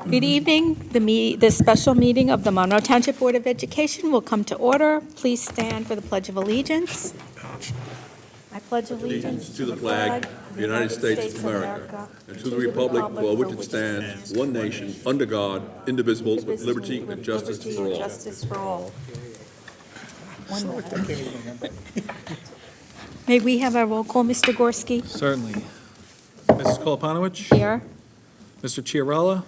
Good evening. The special meeting of the Monroe Township Board of Education will come to order. Please stand for the Pledge of Allegiance. I pledge allegiance To the flag of the United States of America, and to the republic for which it stands, one nation, under God, indivisible, with liberty and justice for all. Justice for all. May we have a roll call, Mr. Gorski? Certainly. Mrs. Koloponowicz? Here. Mr. Chiarella?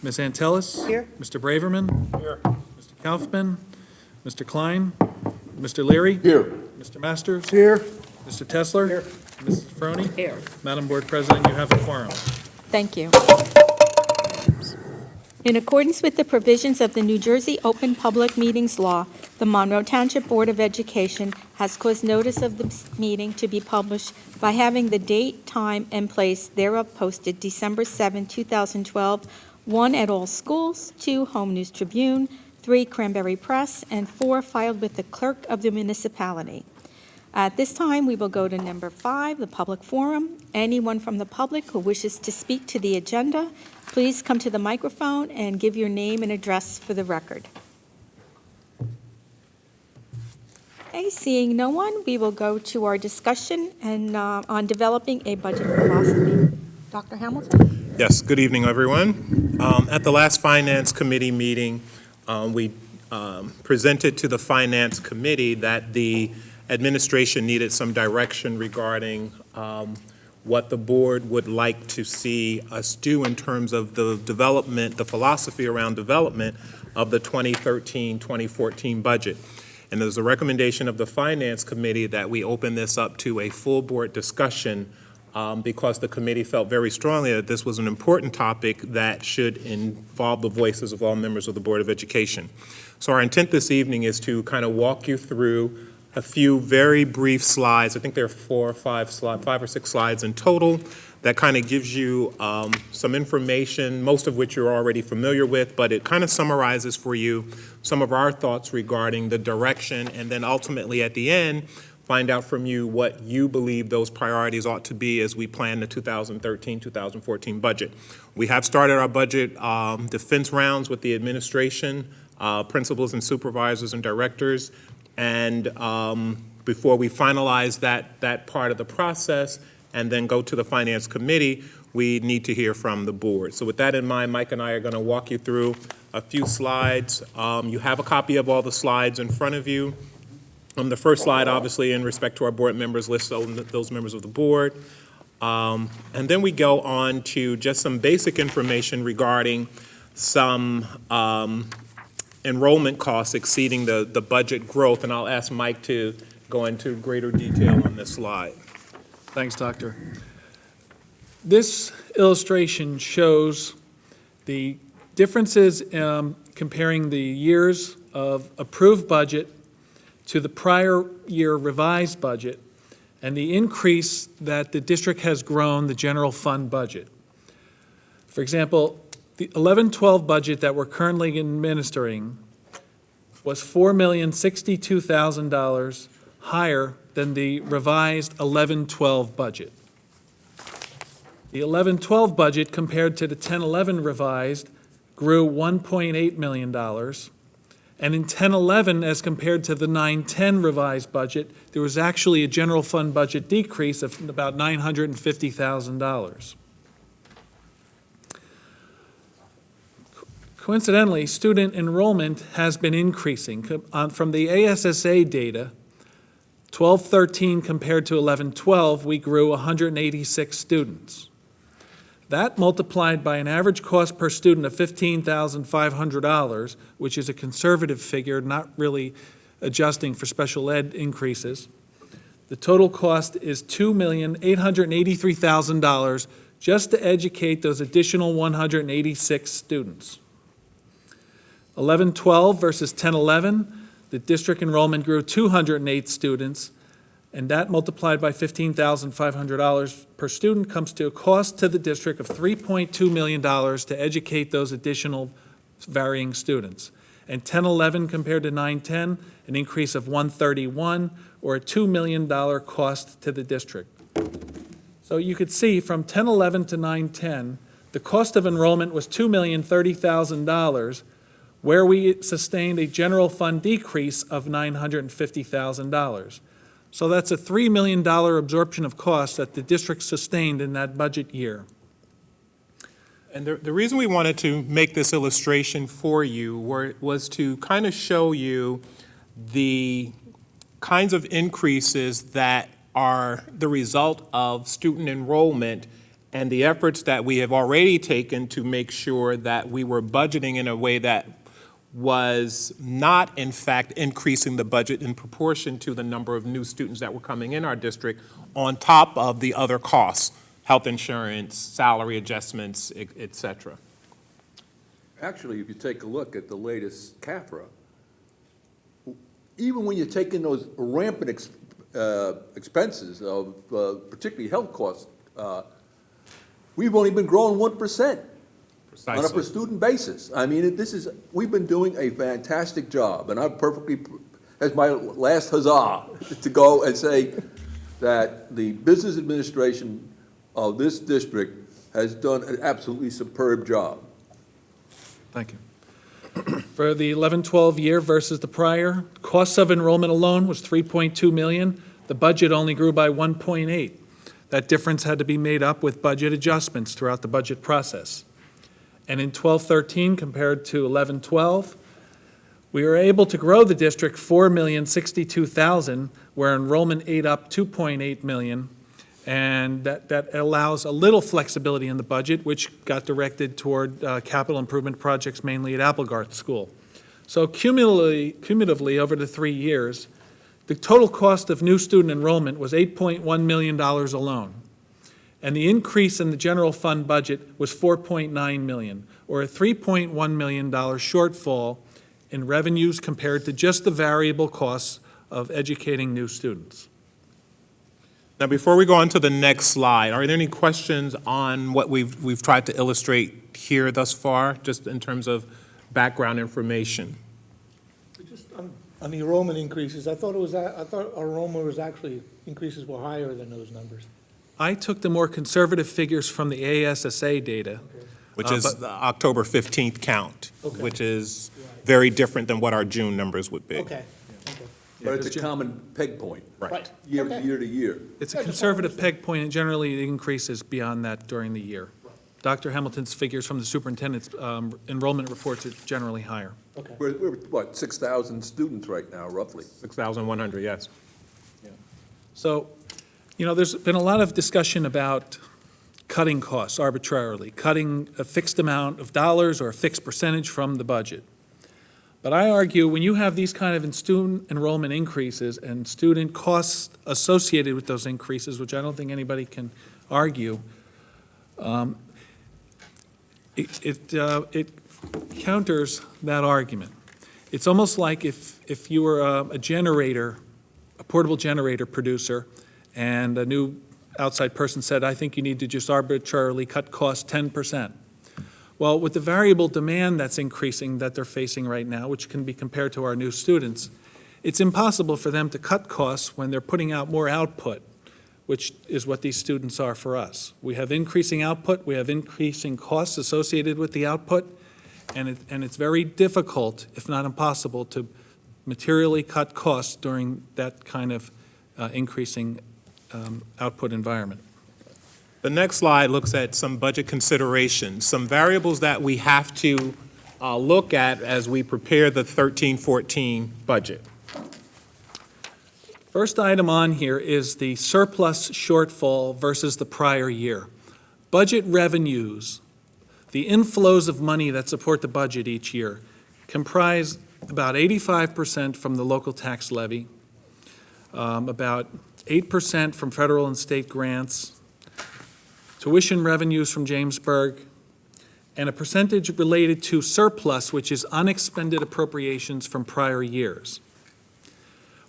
Ms. Antelis? Here. Mr. Braverman? Here. Mr. Kaufman? Mr. Klein? Mr. Leary? Here. Mr. Masters? Here. Mr. Tesler? Here. Mrs. Froni? Here. Madam Board President, you have a quorum. Thank you. In accordance with the provisions of the New Jersey Open Public Meetings Law, the Monroe Township Board of Education has caused notice of the meeting to be published by having the date, time, and place thereof posted December 7, 2012, 1 at all schools, 2 Home News Tribune, 3 Cranberry Press, and 4 filed with the clerk of the municipality. At this time, we will go to number 5, the public forum. Anyone from the public who wishes to speak to the agenda, please come to the microphone and give your name and address for the record. Okay, seeing no one, we will go to our discussion on developing a budget philosophy. Dr. Hamilton? Yes, good evening, everyone. At the last Finance Committee meeting, we presented to the Finance Committee that the administration needed some direction regarding what the board would like to see us do in terms of the development, the philosophy around development of the 2013-2014 budget. And there's a recommendation of the Finance Committee that we open this up to a full board discussion because the committee felt very strongly that this was an important topic that should involve the voices of all members of the Board of Education. So our intent this evening is to kind of walk you through a few very brief slides. I think there are 4 or 5 or 6 slides in total that kind of gives you some information, most of which you're already familiar with, but it kind of summarizes for you some of our thoughts regarding the direction, and then ultimately at the end, find out from you what you believe those priorities ought to be as we plan the 2013-2014 budget. We have started our budget defense rounds with the administration, principals and supervisors and directors, and before we finalize that part of the process and then go to the Finance Committee, we need to hear from the board. So with that in mind, Mike and I are going to walk you through a few slides. You have a copy of all the slides in front of you. The first slide, obviously, in respect to our board members, lists those members of the board. And then we go on to just some basic information regarding some enrollment costs exceeding the budget growth, and I'll ask Mike to go into greater detail on this slide. Thanks, Doctor. This illustration shows the differences comparing the years of approved budget to the prior year revised budget and the increase that the district has grown the general fund budget. For example, the 11-12 budget that we're currently administering was $4,062,000 higher than the revised 11-12 budget. The 11-12 budget compared to the 10-11 revised grew $1.8 million. And in 10-11, as compared to the 9-10 revised budget, there was actually a general fund budget decrease of about $950,000. Coincidentally, student enrollment has been increasing. From the ASSA data, 12-13 compared to 11-12, we grew 186 students. That multiplied by an average cost per student of $15,500, which is a conservative figure, not really adjusting for special ed increases. The total cost is $2,883,000 just to educate those additional 186 students. 11-12 versus 10-11, the district enrollment grew 208 students, and that multiplied by $15,500 per student comes to a cost to the district of $3.2 million to educate those additional varying students. And 10-11 compared to 9-10, an increase of $131, or a $2 million cost to the district. So you could see from 1011 to 910, the cost of enrollment was $2,030,000, where we sustained a general fund decrease of $950,000. So that's a $3 million absorption of costs that the district sustained in that budget year. And the reason we wanted to make this illustration for you was to kind of show you the kinds of increases that are the result of student enrollment and the efforts that we have already taken to make sure that we were budgeting in a way that was not, in fact, increasing the budget in proportion to the number of new students that were coming in our district on top of the other costs, health insurance, salary adjustments, et cetera. Actually, if you take a look at the latest CAFRA, even when you take in those rampant expenses of particularly health costs, we've only been growing 1%. On a per student basis. I mean, we've been doing a fantastic job, and I'm perfectly, as my last huzzah, to go and say that the business administration of this district has done an absolutely superb job. Thank you. For the 11-12 year versus the prior, costs of enrollment alone was $3.2 million. The budget only grew by 1.8. That difference had to be made up with budget adjustments throughout the budget process. And in 12-13 compared to 11-12, we were able to grow the district $4,062,000, where enrollment ate up $2.8 million, and that allows a little flexibility in the budget, which got directed toward capital improvement projects, mainly at Applegarth School. So cumulatively over the 3 years, the total cost of new student enrollment was $8.1 million alone. And the increase in the general fund budget was $4.9 million, or a $3.1 million shortfall in revenues compared to just the variable costs of educating new students. Now, before we go on to the next slide, are there any questions on what we've tried to illustrate here thus far, just in terms of background information? Just on the enrollment increases, I thought our enrollment was actually, increases were higher than those numbers. I took the more conservative figures from the ASSA data. Which is the October 15th count, Okay. which is very different than what our June numbers would be. Okay. But it's a common peg point, Right. year Okay. to year. It's a conservative peg point, and generally it increases beyond that during the year. Dr. Hamilton's figures from the superintendent's enrollment reports are generally higher. Okay. We're what, 6,000 students right now, roughly. 6,100, yes. So, there's been a lot of discussion about cutting costs arbitrarily, cutting a fixed amount of dollars or a fixed percentage from the budget. But I argue when you have these kind of student enrollment increases and student costs associated with those increases, which I don't think anybody can argue, it counters that argument. It's almost like if you were a generator, a portable generator producer, and a new outside person said, I think you need to just arbitrarily cut costs 10%. Well, with the variable demand that's increasing that they're facing right now, which can be compared to our new students, it's impossible for them to cut costs when they're putting out more output, which is what these students are for us. We have increasing output, we have increasing costs associated with the output, and it's very difficult, if not impossible, to materially cut costs during that kind of increasing output environment. The next slide looks at some budget considerations, some variables that we have to look at as we prepare the 13-14 budget. First item on here is the surplus shortfall versus the prior year. Budget revenues, the inflows of money that support the budget each year, comprise about 85% from the local tax levy, about 8% from federal and state grants, tuition revenues from Jamesburg, and a percentage related to surplus, which is unexpended appropriations from prior years.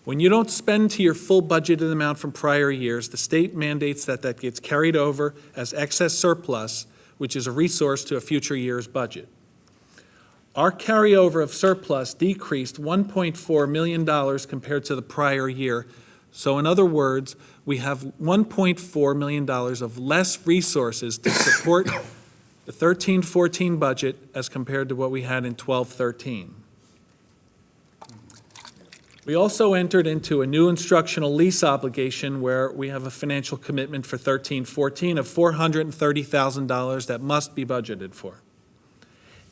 When you don't spend to your full budgeted amount from prior years, the state mandates that that gets carried over as excess surplus, which is a resource to a future year's budget. Our carryover of surplus decreased $1.4 million compared to the prior year, So in other words, we have $1.4 million of less resources to support the 13-14 budget as compared to what we had in 12-13. We also entered into a new instructional lease obligation where we have a financial commitment for 13-14 of $430,000 that must be budgeted for.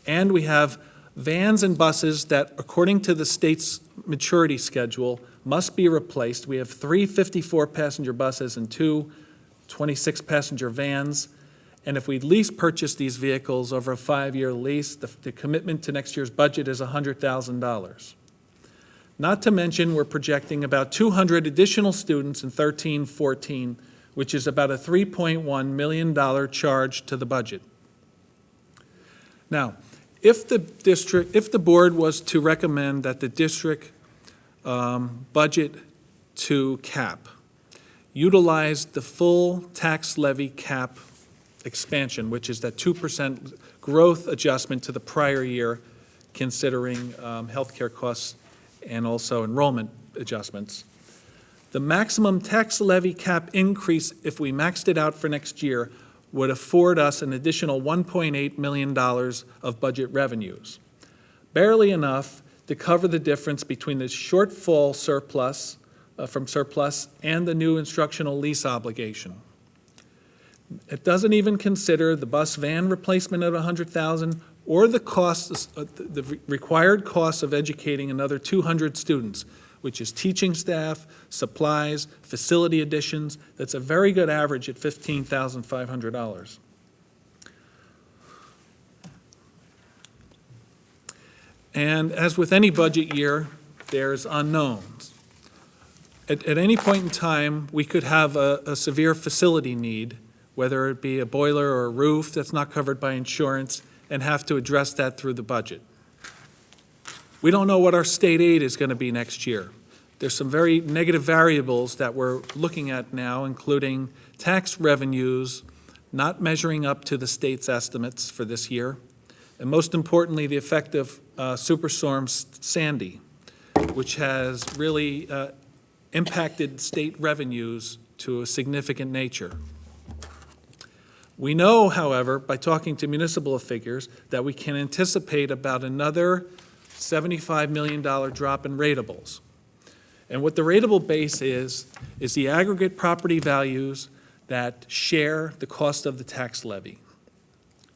And we have vans and buses that, according to the state's maturity schedule, must be replaced. We have 3 54-passenger buses and 2 26-passenger vans. And if we lease purchase these vehicles over a 5-year lease, the commitment to next year's budget is $100,000. Not to mention, we're projecting about 200 additional students in 13-14, which is about a $3.1 million charge to the budget. Now, if the board was to recommend that the district budget to cap utilize the full tax levy cap expansion, which is that 2% growth adjustment to the prior year, considering healthcare costs and also enrollment adjustments. The maximum tax levy cap increase, if we maxed it out for next year, would afford us an additional $1.8 million of budget revenues, barely enough to cover the difference between the shortfall surplus from surplus and the new instructional lease obligation. It doesn't even consider the bus van replacement at $100,000 or the costs, the required costs of educating another 200 students, which is teaching staff, supplies, facility additions. That's a very good average at $15,500. And as with any budget year, there's unknowns. At any point in time, we could have a severe facility need, whether it be a boiler or a roof that's not covered by insurance, and have to address that through the budget. We don't know what our state aid is going to be next year. There's some very negative variables that we're looking at now, including tax revenues not measuring up to the state's estimates for this year, and most importantly, the effect of Superstorm Sandy, which has really impacted state revenues to a significant nature. We know, however, by talking to municipal figures, that we can anticipate about another $75 million drop in ratables. And what the ratable base is the aggregate property values that share the cost of the tax levy.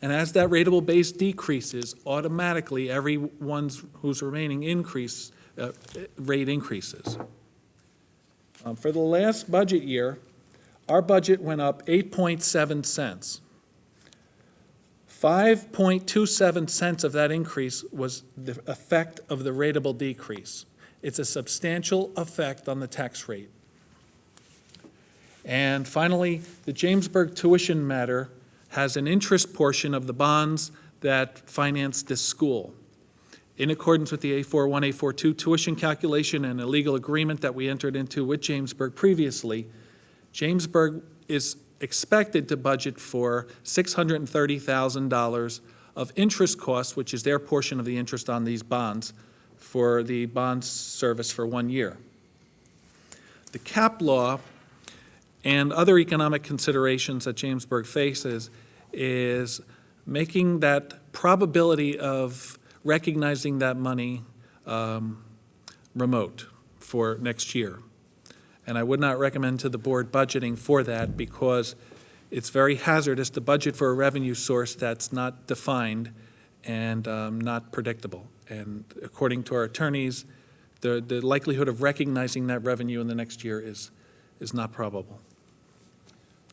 And as that ratable base decreases, automatically everyone's who's remaining rate increases. For the last budget year, our budget went up 8.7 cents. 5.27 cents of that increase was the effect of the ratable decrease. It's a substantial effect on the tax rate. And finally, the Jamesburg tuition matter has an interest portion of the bonds that finance this school. In accordance with the A41, A42 tuition calculation and a legal agreement that we entered into with Jamesburg previously, Jamesburg is expected to budget for $630,000 of interest costs, which is their portion of the interest on these bonds, for the bond service for 1 year. The cap law and other economic considerations that Jamesburg faces is making that probability of recognizing that money remote for next year. And I would not recommend to the board budgeting for that because it's very hazardous to budget for a revenue source that's not defined and not predictable. And according to our attorneys, the likelihood of recognizing that revenue in the next year is not probable.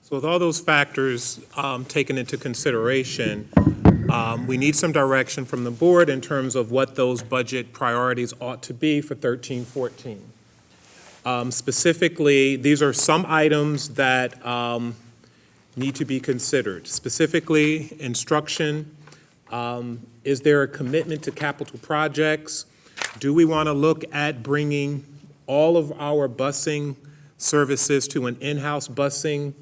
So with all those factors taken into consideration, we need some direction from the board in terms of what those budget priorities ought to be for 13-14. Specifically, these are some items that need to be considered. Specifically, instruction. Is there a commitment to capital projects? Do we want to look at bringing all of our busing services to an in-house busing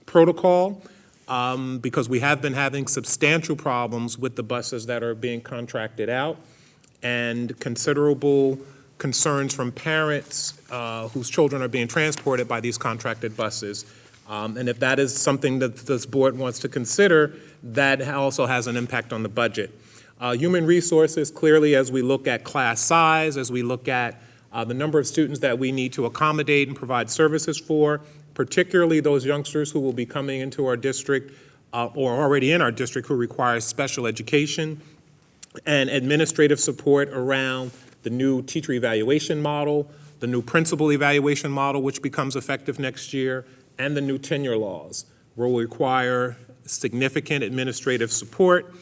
protocol? Because we have been having substantial problems with the buses that are being contracted out and considerable concerns from parents whose children are being transported by these contracted buses. And if that is something that this board wants to consider, that also has an impact on the budget. Human resources, clearly, as we look at class size, as we look at the number of students that we need to accommodate and provide services for, particularly those youngsters who will be coming into our district or already in our district who require special education, and administrative support around the new teacher evaluation model, the new principal evaluation model, which becomes effective next year, and the new tenure laws will require significant administrative support.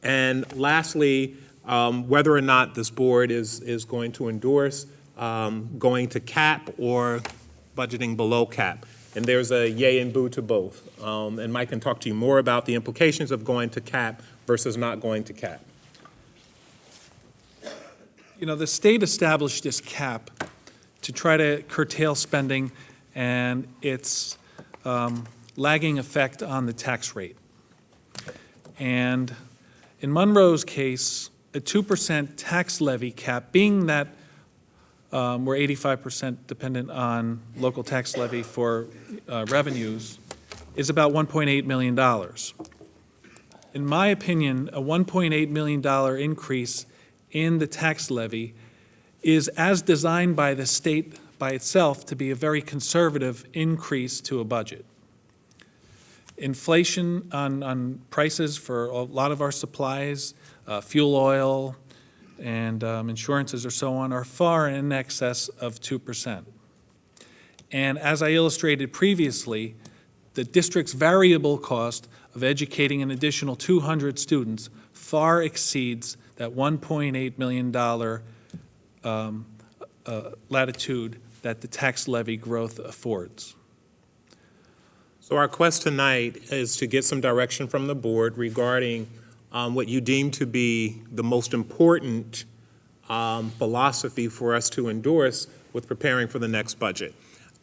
And lastly, whether or not this board is going to endorse going to cap or budgeting below cap. And there's a yay and boo to both. And Mike can talk to you more about the implications of going to cap versus not going to cap. You know, the state established this cap to try to curtail spending and its lagging effect on the tax rate. And in Monroe's case, a 2% tax levy cap, being that we're 85% dependent on local tax levy for revenues, is about $1.8 million. In my opinion, a $1.8 million increase in the tax levy is, as designed by the state by itself, to be a very conservative increase to a budget. Inflation on prices for a lot of our supplies, fuel oil, and insurances or so on, are far in excess of 2%. And as I illustrated previously, the district's variable cost of educating an additional 200 students far exceeds that $1.8 million latitude that the tax levy growth affords. So our quest tonight is to get some direction from the board regarding what you deem to be the most important philosophy for us to endorse with preparing for the next budget.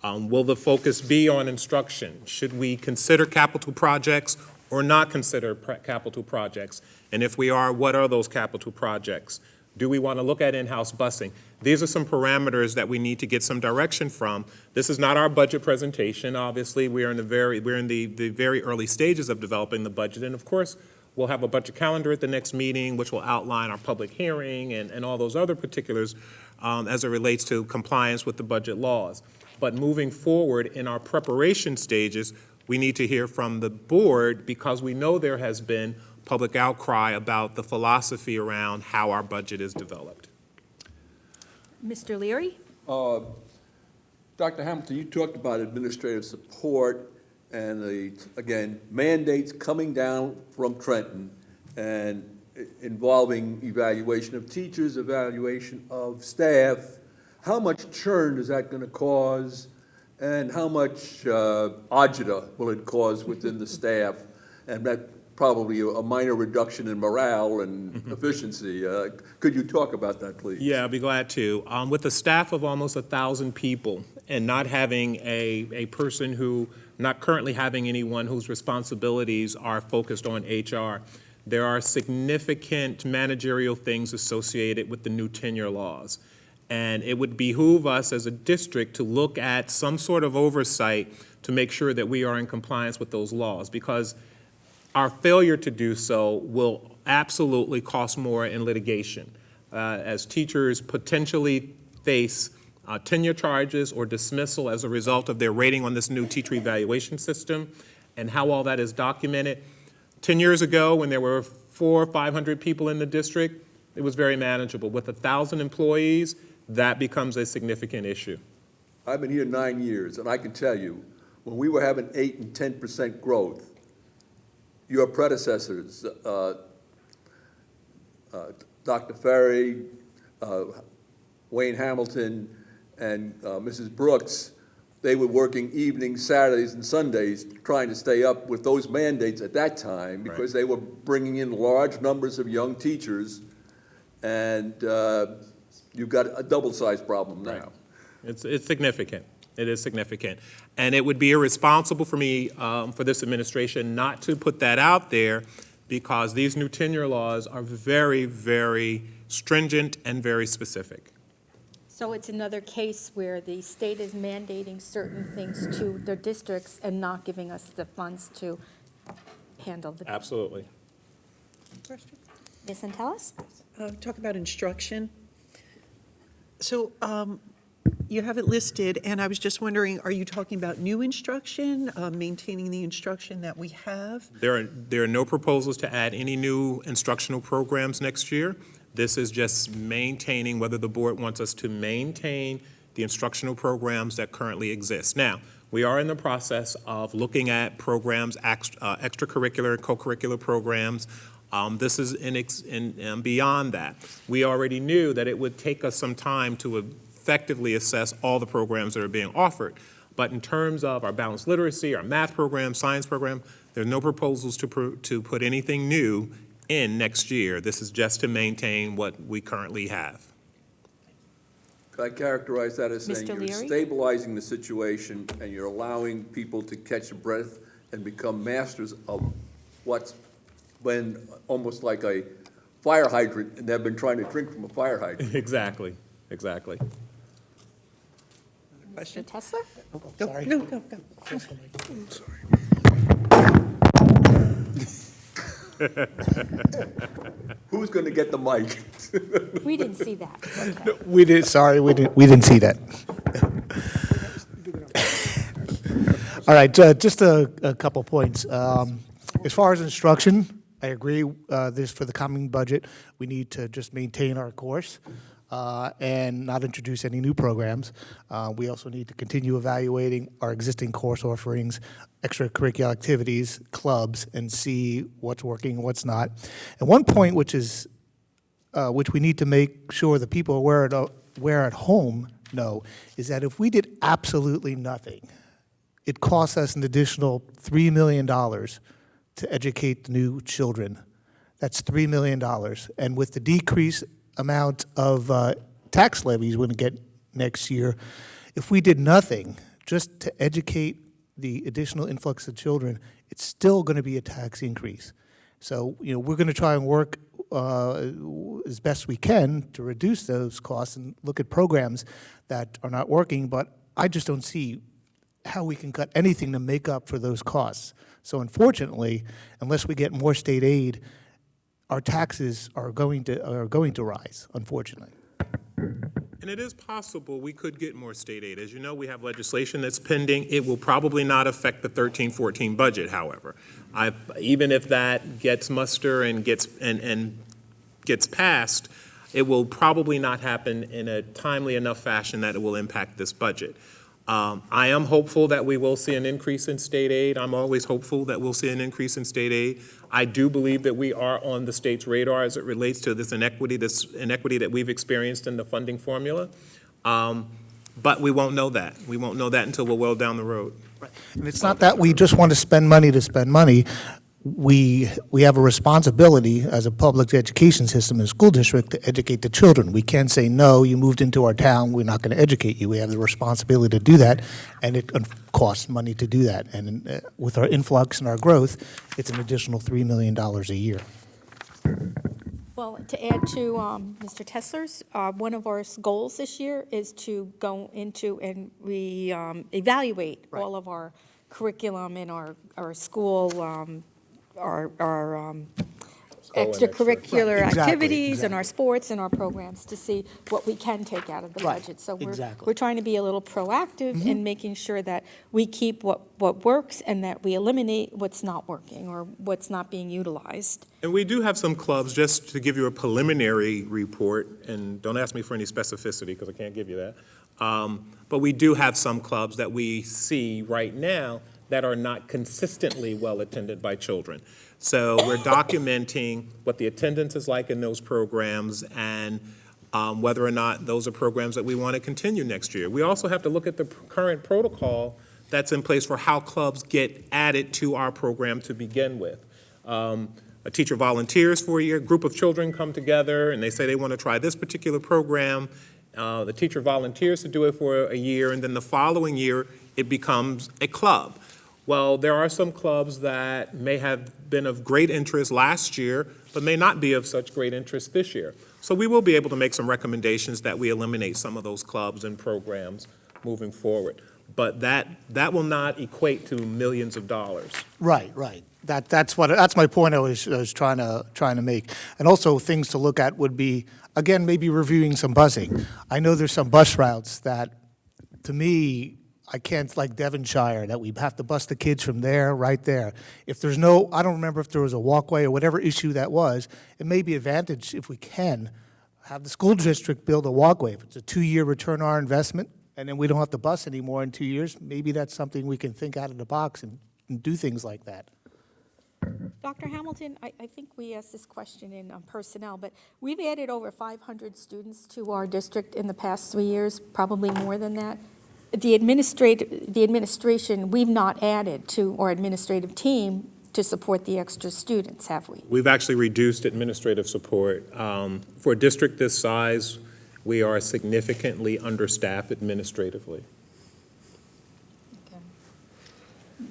Will the focus be on instruction? Should we consider capital projects or not consider capital projects? And if we are, what are those capital projects? Do we want to look at in-house busing? These are some parameters that we need to get some direction from. This is not our budget presentation. Obviously, we're in the very early stages of developing the budget, and of course, we'll have a budget calendar at the next meeting, which will outline our public hearing and all those other particulars as it relates to compliance with the budget laws. But moving forward in our preparation stages, we need to hear from the board, because we know there has been public outcry about the philosophy around how our budget is developed. Mr. Leary? Dr. Hamilton, you talked about administrative support and again, mandates coming down from Trenton and involving evaluation of teachers, evaluation of staff. How much churn is that going to cause, and how much agita will it cause within the staff? And that probably a minor reduction in morale and efficiency. Could you talk about that, please? Yeah, I'd be glad to. With a staff of almost 1,000 people and not having a person who, not currently having anyone whose responsibilities are focused on HR, there are significant managerial things associated with the new tenure laws. And it would behoove us as a district to look at some sort of oversight to make sure that we are in compliance with those laws, because our failure to do so will absolutely cost more in litigation, as teachers potentially face tenure charges or dismissal as a result of their rating on this new teacher evaluation system, and how all that is documented. 10 years ago, when there were 400 or 500 people in the district, it was very manageable. With 1,000 employees, that becomes a significant issue. I've been here 9 years, and I can tell you, when we were having 8 and 10% growth, your predecessors, Dr. Ferry, Wayne Hamilton, and Mrs. Brooks, they were working evenings, Saturdays, and Sundays, trying to stay up with those mandates at that time, because they were bringing in large numbers of young teachers, and you've got a double-sized problem now. Right. It's significant. It is significant. And it would be irresponsible for me, for this administration, not to put that out there, because these new tenure laws are very, very stringent and very specific. So it's another case where the state is mandating certain things to their districts and not giving us the funds to handle the. Absolutely. Ms. Antelis? Talk about instruction. So you have it listed, and I was just wondering, are you talking about new instruction, maintaining the instruction that we have? There are no proposals to add any new instructional programs next year. This is just maintaining whether the board wants us to maintain the instructional programs that currently exist. Now, we are in the process of looking at programs, extracurricular, co-curricular programs. This is beyond that. We already knew that it would take us some time to effectively assess all the programs that are being offered. But in terms of our balanced literacy, our math program, science program, there are no proposals to put anything new in next year. This is just to maintain what we currently have. Could I characterize that as saying Mr. you're Leary? stabilizing the situation and you're allowing people to catch a breath and become masters of what's been almost like a fire hydrant, and they've been trying to drink from a fire hydrant? Exactly. Mr. Tesler? Go, Sorry. no, go. Who's going to get the mic? We didn't see that. It's okay. We didn't see that. All right, just a couple points. As far as instruction, I agree, this for the coming budget, we need to just maintain our course and not introduce any new programs. We also need to continue evaluating our existing course offerings, extracurricular activities, clubs, and see what's working and what's not. And one point which we need to make sure the people aware at home know is that if we did absolutely nothing, it costs us an additional $3 million to educate the new children. That's $3 million. And with the decreased amount of tax levies we're going to get next year, if we did nothing just to educate the additional influx of children, it's still going to be a tax increase. So, we're going to try and work as best we can to reduce those costs and look at programs that are not working, but I just don't see how we can cut anything to make up for those costs. So unfortunately, unless we get more state aid, our taxes are going to rise, unfortunately. And it is possible we could get more state aid. As you know, we have legislation that's pending. It will probably not affect the 13-14 budget, however. Even if that gets muster and gets passed, it will probably not happen in a timely enough fashion that it will impact this budget. I am hopeful that we will see an increase in state aid. I'm always hopeful that we'll see an increase in state aid. I do believe that we are on the state's radar as it relates to this inequity that we've experienced in the funding formula. But we won't know that. We won't know that until we're well down the road. And it's not that we just want to spend money to spend money. We have a responsibility as a public education system and school district to educate the children. We can't say, no, you moved into our town, we're not going to educate you. We have the responsibility to do that, and it costs money to do that. And with our influx and our growth, it's an additional $3 million a year. Well, to add to Mr. Tesler's, one of our goals this year is to go into and evaluate all of our curriculum in our school, our extracurricular Right, exactly, activities and our sports and our programs to see what we can take out of the Right, budget. So exactly. we're trying to be a little proactive in making sure that we keep what works and that we eliminate what's not working or what's not being utilized. And we do have some clubs, just to give you a preliminary report, and don't ask me for any specificity because I can't give you that. But we do have some clubs that we see right now that are not consistently well attended by children. So we're documenting what the attendance is like in those programs and whether or not those are programs that we want to continue next year. We also have to look at the current protocol that's in place for how clubs get added to our program to begin with. A teacher volunteers for a year, a group of children come together and they say they want to try this particular program. The teacher volunteers to do it for a year, and then the following year it becomes a club. Well, there are some clubs that may have been of great interest last year, but may not be of such great interest this year. So we will be able to make some recommendations that we eliminate some of those clubs and programs moving forward. But that will not equate to millions of dollars. Right, right. That's my point I was trying to make. And also, things to look at would be, again, maybe reviewing some busing. I know there's some bus routes that, to me, I can't, like Devonshire, that we have to bus the kids from there, right there. If there's no, I don't remember if there was a walkway or whatever issue that was, it may be advantage if we can have the school district build a walkway. If it's a 2-year return on our investment, and then we don't have to bus anymore in 2 years, maybe that's something we can think out of the box and do things like that. Dr. Hamilton, I think we asked this question in personnel, but we've added over 500 students to our district in the past 3 years, probably more than that. The administration, we've not added to our administrative team to support the extra students, have we? We've actually reduced administrative support. For a district this size, we are significantly understaffed administratively.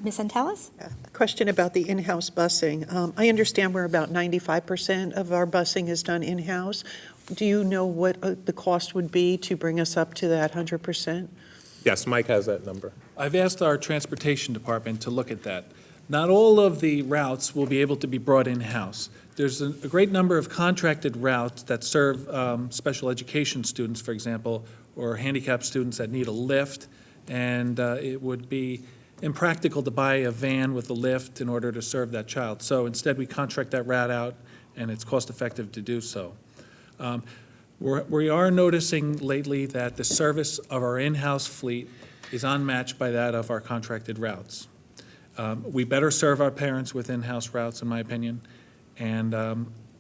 Ms. Antelis? A question about the in-house busing. I understand we're about 95% of our busing is done in-house. Do you know what the cost would be to bring us up to that 100%? Yes, Mike has that number. I've asked our transportation department to look at that. Not all of the routes will be able to be brought in-house. There's a great number of contracted routes that serve special education students, for example, or handicapped students that need a lift, and it would be impractical to buy a van with a lift in order to serve that child. So instead, we contract that route out, and it's cost-effective to do so. We are noticing lately that the service of our in-house fleet is unmatched by that of our contracted routes. We better serve our parents with in-house routes, in my opinion, and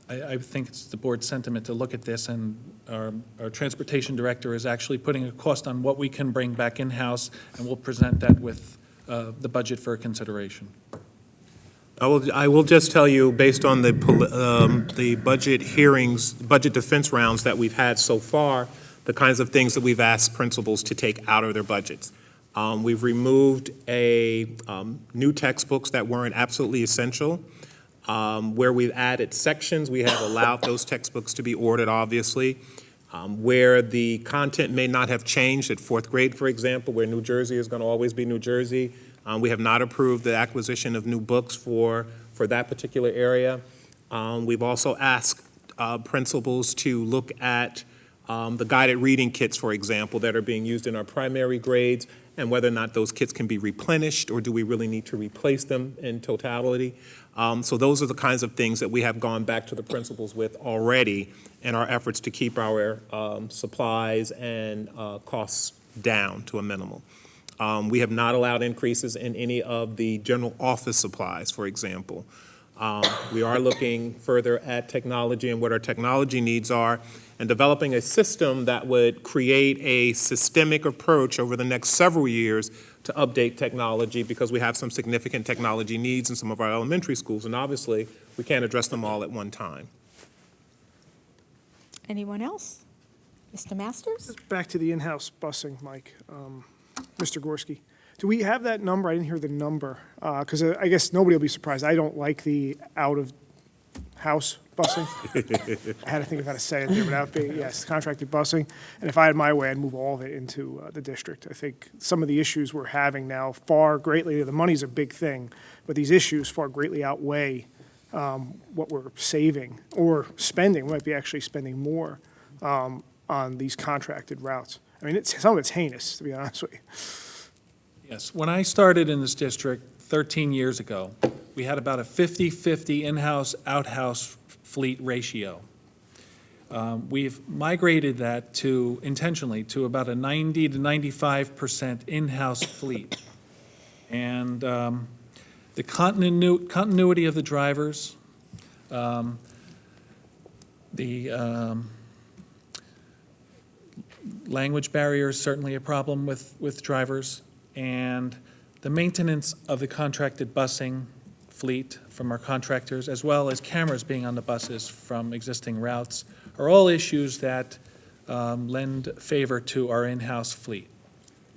I think it's the board's sentiment to look at this, and our transportation director is actually putting a cost on what we can bring back in-house, and we'll present that with the budget for consideration. I will just tell you, based on the budget hearings, budget defense rounds that we've had so far, the kinds of things that we've asked principals to take out of their budgets. We've removed new textbooks that weren't absolutely essential. Where we've added sections, we have allowed those textbooks to be ordered, obviously. Where the content may not have changed at fourth grade, for example, where New Jersey is going to always be New Jersey, we have not approved the acquisition of new books for that particular area. We've also asked principals to look at the guided reading kits, for example, that are being used in our primary grades, and whether or not those kits can be replenished, or do we really need to replace them in totality. So those are the kinds of things that we have gone back to the principals with already in our efforts to keep our supplies and costs down to a minimal. We have not allowed increases in any of the general office supplies, for example. We are looking further at technology and what our technology needs are, and developing a system that would create a systemic approach over the next several years to update technology, because we have some significant technology needs in some of our elementary schools, and obviously, we can't address them all at one time. Anyone else? Mr. Masters? Back to the in-house busing, Mike. Mr. Gorski, do we have that number? I didn't hear the number, because I guess nobody will be surprised. I don't like the out-of-house busing. I had to think of how to say it there without being, yes, contracted busing. And if I had my way, I'd move all of it into the district. I think some of the issues we're having now far greatly, the money's a big thing, but these issues far greatly outweigh what we're saving or spending. We might be actually spending more on these contracted routes. I mean, some of it's heinous, to be honest with you. Yes, when I started in this district 13 years ago, we had about a 50-50 in-house, out-house fleet ratio. We've migrated that intentionally to about a 90 to 95% in-house fleet. And the continuity of the drivers, the language barrier is certainly a problem with drivers, and the maintenance of the contracted busing fleet from our contractors, as well as cameras being on the buses from existing routes, are all issues that lend favor to our in-house fleet.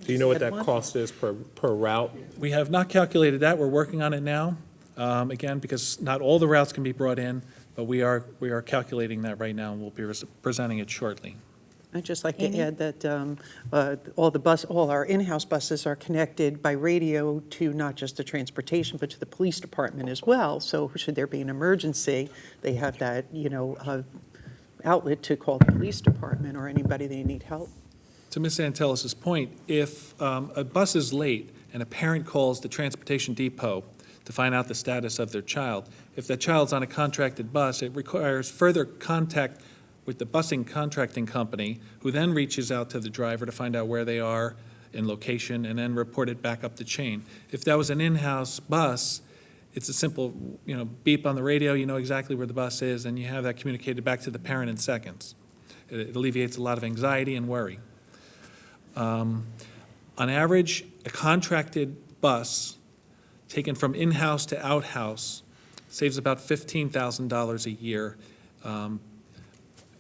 Do you know what Had that one? cost is per route? We have not calculated that. We're working on it now, again, because not all the routes can be brought in, but we are calculating that right now, and we'll be presenting it shortly. I'd just like Amy? to add that all our in-house buses are connected by radio to not just the transportation, but to the police department as well. So should there be an emergency, they have that, outlet to call the police department or anybody they need help. To Ms. Antelis's point, if a bus is late and a parent calls the transportation depot to find out the status of their child, if that child's on a contracted bus, it requires further contact with the busing contracting company, who then reaches out to the driver to find out where they are in location and then report it back up the chain. If that was an in-house bus, it's a simple, beep on the radio, you know exactly where the bus is, and you have that communicated back to the parent in seconds. It alleviates a lot of anxiety and worry. On average, a contracted bus taken from in-house to out-house saves about $15,000 a year,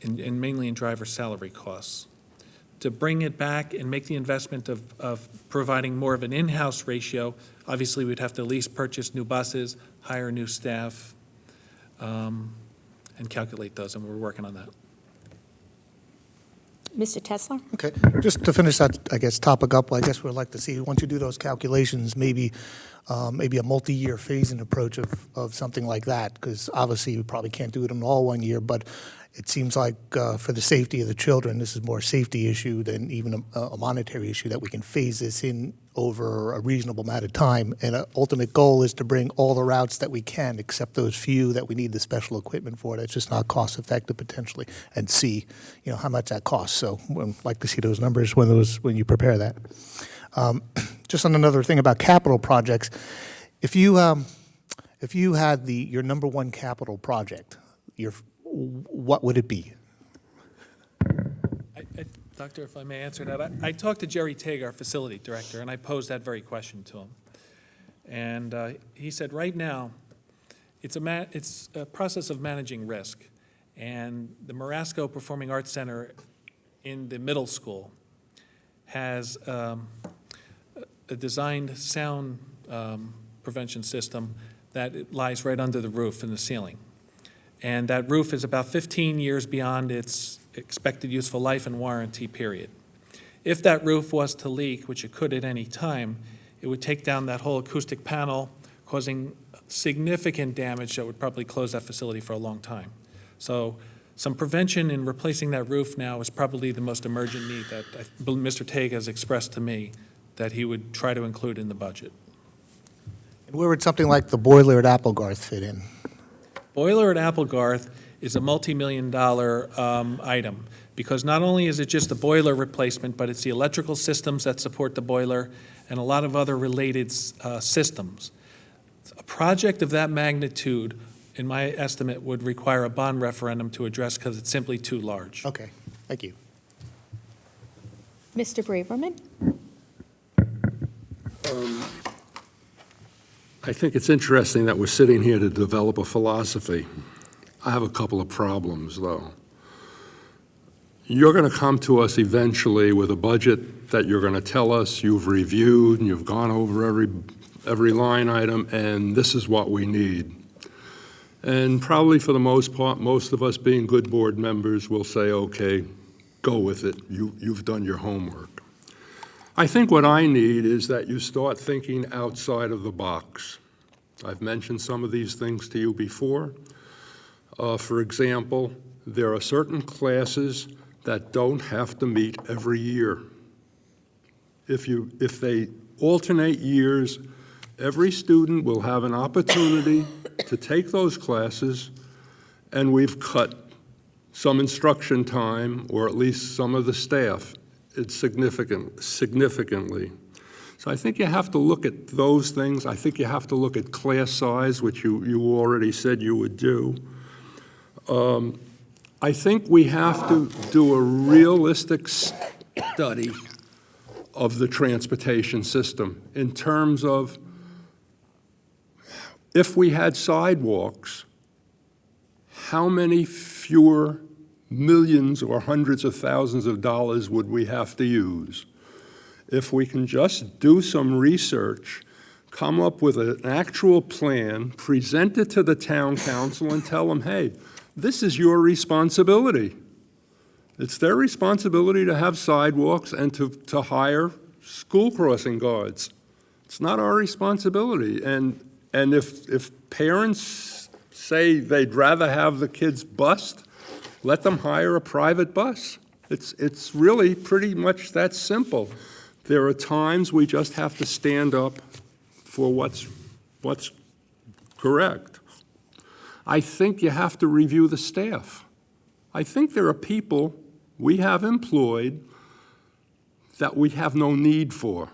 mainly in driver salary costs. To bring it back and make the investment of providing more of an in-house ratio, obviously we'd have to at least purchase new buses, hire new staff, and calculate those, and we're working on that. Mr. Tesler? Okay, just to finish that, I guess, topic up, I guess we'd like to see, once you do those calculations, maybe a multi-year phasing approach of something like that, because obviously you probably can't do it in all 1 year, but it seems like for the safety of the children, this is more a safety issue than even a monetary issue, that we can phase this in over a reasonable amount of time. And our ultimate goal is to bring all the routes that we can, except those few that we need the special equipment for, that's just not cost effective potentially, and see, how much that costs. So we'd like to see those numbers when you prepare that. Just on another thing about capital projects, if you had your number one capital project, what would it be? Doctor, if I may answer that, I talked to Jerry Tague, our facility director, and I posed that very question to him. And he said, right now, it's a process of managing risk. And the Marasco Performing Arts Center in the middle school has a designed sound prevention system that lies right under the roof in the ceiling. And that roof is about 15 years beyond its expected useful life and warranty period. If that roof was to leak, which it could at any time, it would take down that whole acoustic panel, causing significant damage that would probably close that facility for a long time. So some prevention in replacing that roof now is probably the most emergent need that Mr. Tague has expressed to me that he would try to include in the budget. And where would something like the boiler at Applegarth fit in? Boiler at Applegarth is a multi-million-dollar item, because not only is it just the boiler replacement, but it's the electrical systems that support the boiler and a lot of other related systems. A project of that magnitude, in my estimate, would require a bond referendum to address because it's simply too large. Okay, thank you. Mr. Braverman? I think it's interesting that we're sitting here to develop a philosophy. I have a couple of problems, though. You're going to come to us eventually with a budget that you're going to tell us you've reviewed and you've gone over every line item, and this is what we need. And probably for the most part, most of us being good board members will say, okay, go with it. You've done your homework. I think what I need is that you start thinking outside of the box. I've mentioned some of these things to you before. For example, there are certain classes that don't have to meet every year. If they alternate years, every student will have an opportunity to take those classes, and we've cut some instruction time, or at least some of the staff, it's significantly. So I think you have to look at those things. I think you have to look at class size, which you already said you would do. I think we have to do a realistic study of the transportation system in terms of, if we had sidewalks, how many fewer millions or hundreds of thousands of dollars would we have to use? if we can just do some research, come up with an actual plan, present it to the town council and tell them, hey, this is your responsibility. It's their responsibility to have sidewalks and to hire school crossing guards. It's not our responsibility. And if parents say they'd rather have the kids bused, let them hire a private bus. It's really pretty much that simple. There are times we just have to stand up for what's correct. I think you have to review the staff. I think there are people we have employed that we have no need for.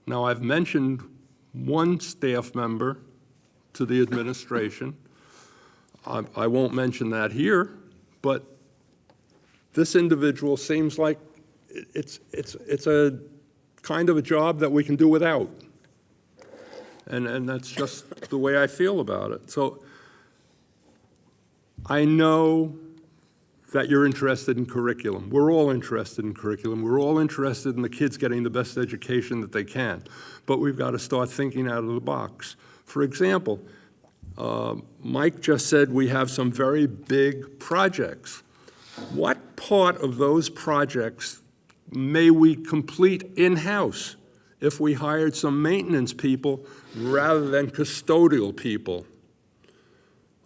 Now, I've mentioned one staff member to the administration. I won't mention that here, but this individual seems like it's a kind of a job that we can do without. And that's just the way I feel about it. So I know that you're interested in curriculum. We're all interested in curriculum. We're all interested in the kids getting the best education that they can. But we've got to start thinking out of the box. For example, Mike just said we have some very big projects. What part of those projects may we complete in-house if we hired some maintenance people rather than custodial people?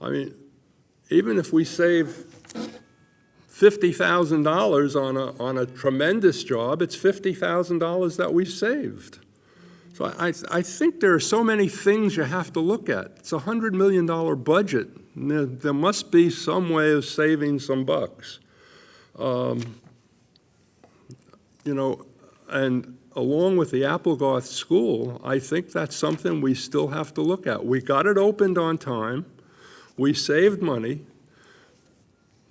I mean, even if we save $50,000 on a tremendous job, it's $50,000 that we saved. So I think there are so many things you have to look at. It's a $100 million budget. There must be some way of saving some bucks. You know, and along with the Applegarth School, I think that's something we still have to look at. We got it opened on time. We saved money.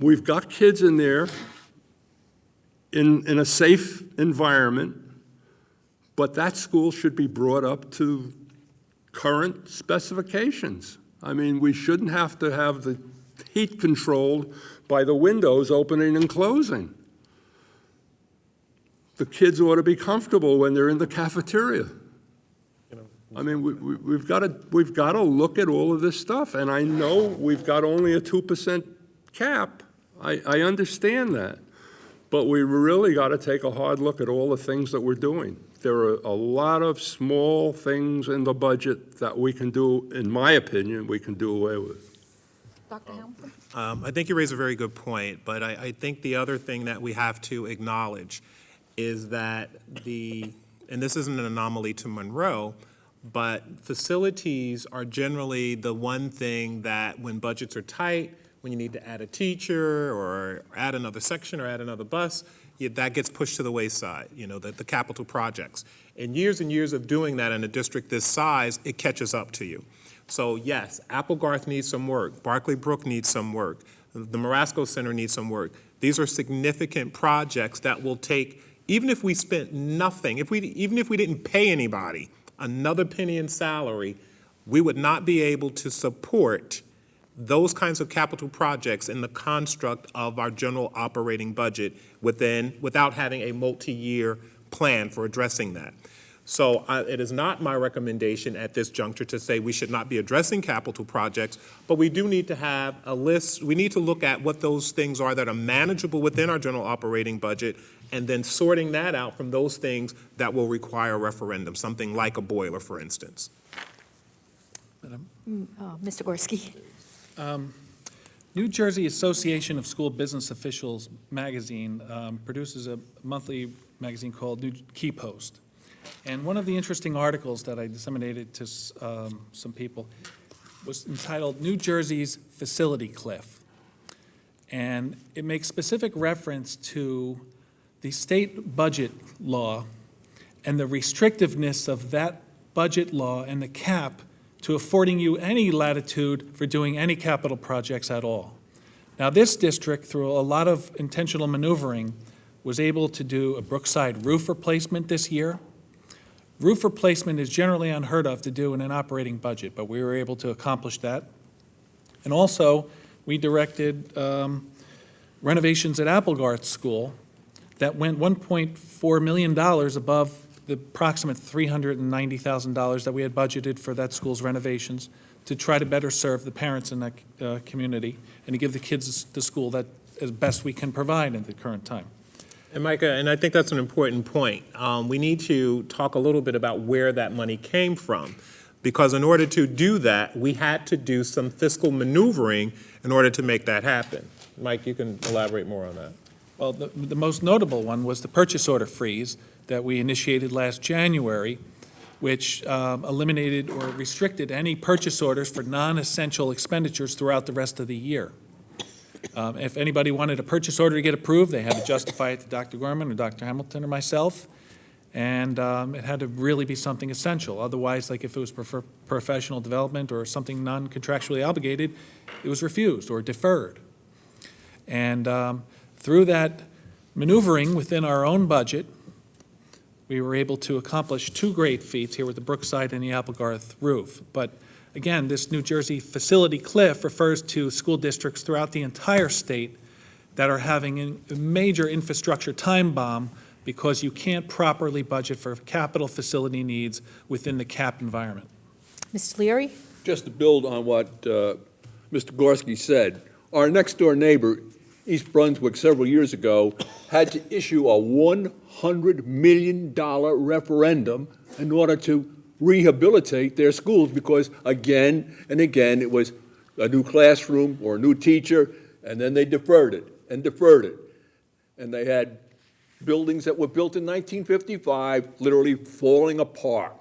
We've got kids in there in a safe environment, but that school should be brought up to current specifications. I mean, we shouldn't have to have the heat controlled by the windows opening and closing. The kids ought to be comfortable when they're in the cafeteria. I mean, we've got to look at all of this stuff, and I know we've got only a 2% cap. I understand that, but we really got to take a hard look at all the things that we're doing. There are a lot of small things in the budget that we can do, in my opinion, we can do away with. Dr. Hamilton? I think you raise a very good point, but I think the other thing that we have to acknowledge is that and this isn't an anomaly to Monroe, but facilities are generally the one thing that when budgets are tight, when you need to add a teacher or add another section or add another bus, that gets pushed to the wayside, the capital projects. In years and years of doing that in a district this size, it catches up to you. So yes, Applegarth needs some work. Barclay Brook needs some work. The Marasco Center needs some work. These are significant projects that will take, even if we spent nothing, even if we didn't pay anybody another penny in salary, we would not be able to support those kinds of capital projects in the construct of our general operating budget without having a multi-year plan for addressing that. So it is not my recommendation at this juncture to say we should not be addressing capital projects, but we do need to have a list. We need to look at what those things are that are manageable within our general operating budget, and then sorting that out from those things that will require a referendum, something like a boiler, for instance. Mr. Gorski? New Jersey Association of School Business Officials magazine produces a monthly magazine called New Key Post. And one of the interesting articles that I disseminated to some people was entitled New Jersey's Facility Cliff. And it makes specific reference to the state budget law and the restrictiveness of that budget law and the cap to affording you any latitude for doing any capital projects at all. Now, this district, through a lot of intentional maneuvering, was able to do a Brookside roof replacement this year. Roof replacement is generally unheard of to do in an operating budget, but we were able to accomplish that. And also, we directed renovations at Applegarth School that went $1.4 million above the approximate $390,000 that we had budgeted for that school's renovations to try to better serve the parents in that community and to give the kids the school that as best we can provide at the current time. And Micah, and I think that's an important point. We need to talk a little bit about where that money came from, because in order to do that, we had to do some fiscal maneuvering in order to make that happen. Mike, you can elaborate more on that. Well, the most notable one was the purchase order freeze that we initiated last January, which eliminated or restricted any purchase orders for non-essential expenditures throughout the rest of the year. If anybody wanted a purchase order to get approved, they had to justify it to Dr. Gorman or Dr. Hamilton or myself, and it had to really be something essential. Otherwise, like if it was for professional development or something non-contractually obligated, it was refused or deferred. And through that maneuvering within our own budget, we were able to accomplish two great feats here with the Brookside and the Applegarth roof. But again, this New Jersey facility cliff refers to school districts throughout the entire state that are having a major infrastructure time bomb because you can't properly budget for capital facility needs within the CAP environment. Mr. Leary? Just to build on what Mr. Gorski said, our next-door neighbor, East Brunswick, several years ago, had to issue a $100 million referendum in order to rehabilitate their schools because, again and again, it was a new classroom or a new teacher, and then they deferred it and deferred it. And they had buildings that were built in 1955 literally falling apart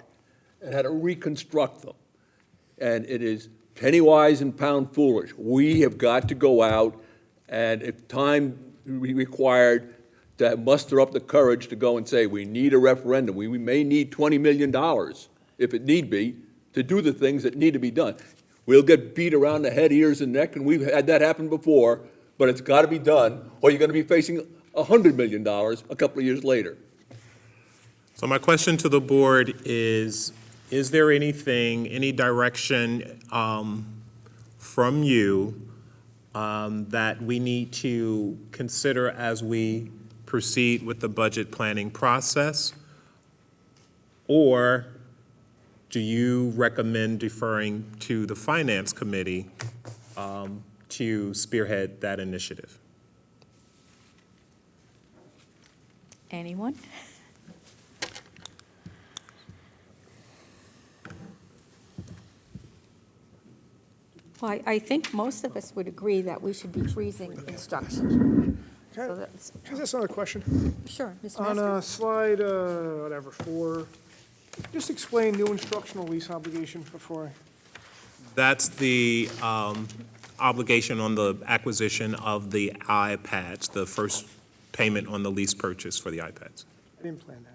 and had to reconstruct them. And it is penny wise and pound foolish. We have got to go out, and if time required, to muster up the courage to go and say, we need a referendum. We may need $20 million, if it need be, to do the things that need to be done. We'll get beat around the head, ears, and neck, and we've had that happen before, but it's got to be done, or you're going to be facing $100 million a couple of years later. So my question to the board is there anything, any direction from you that we need to consider as we proceed with the budget planning process? Or do you recommend deferring to the Finance Committee to spearhead that initiative? Anyone? Well, I think most of us would agree that we should be freezing instruction. So that's, Can I ask another question? sure, Mr. On Masters? slide, 4, just explain new instructional lease obligation before That's the obligation on the acquisition of the iPads, the first payment on the lease purchase for the iPads. I didn't plan that.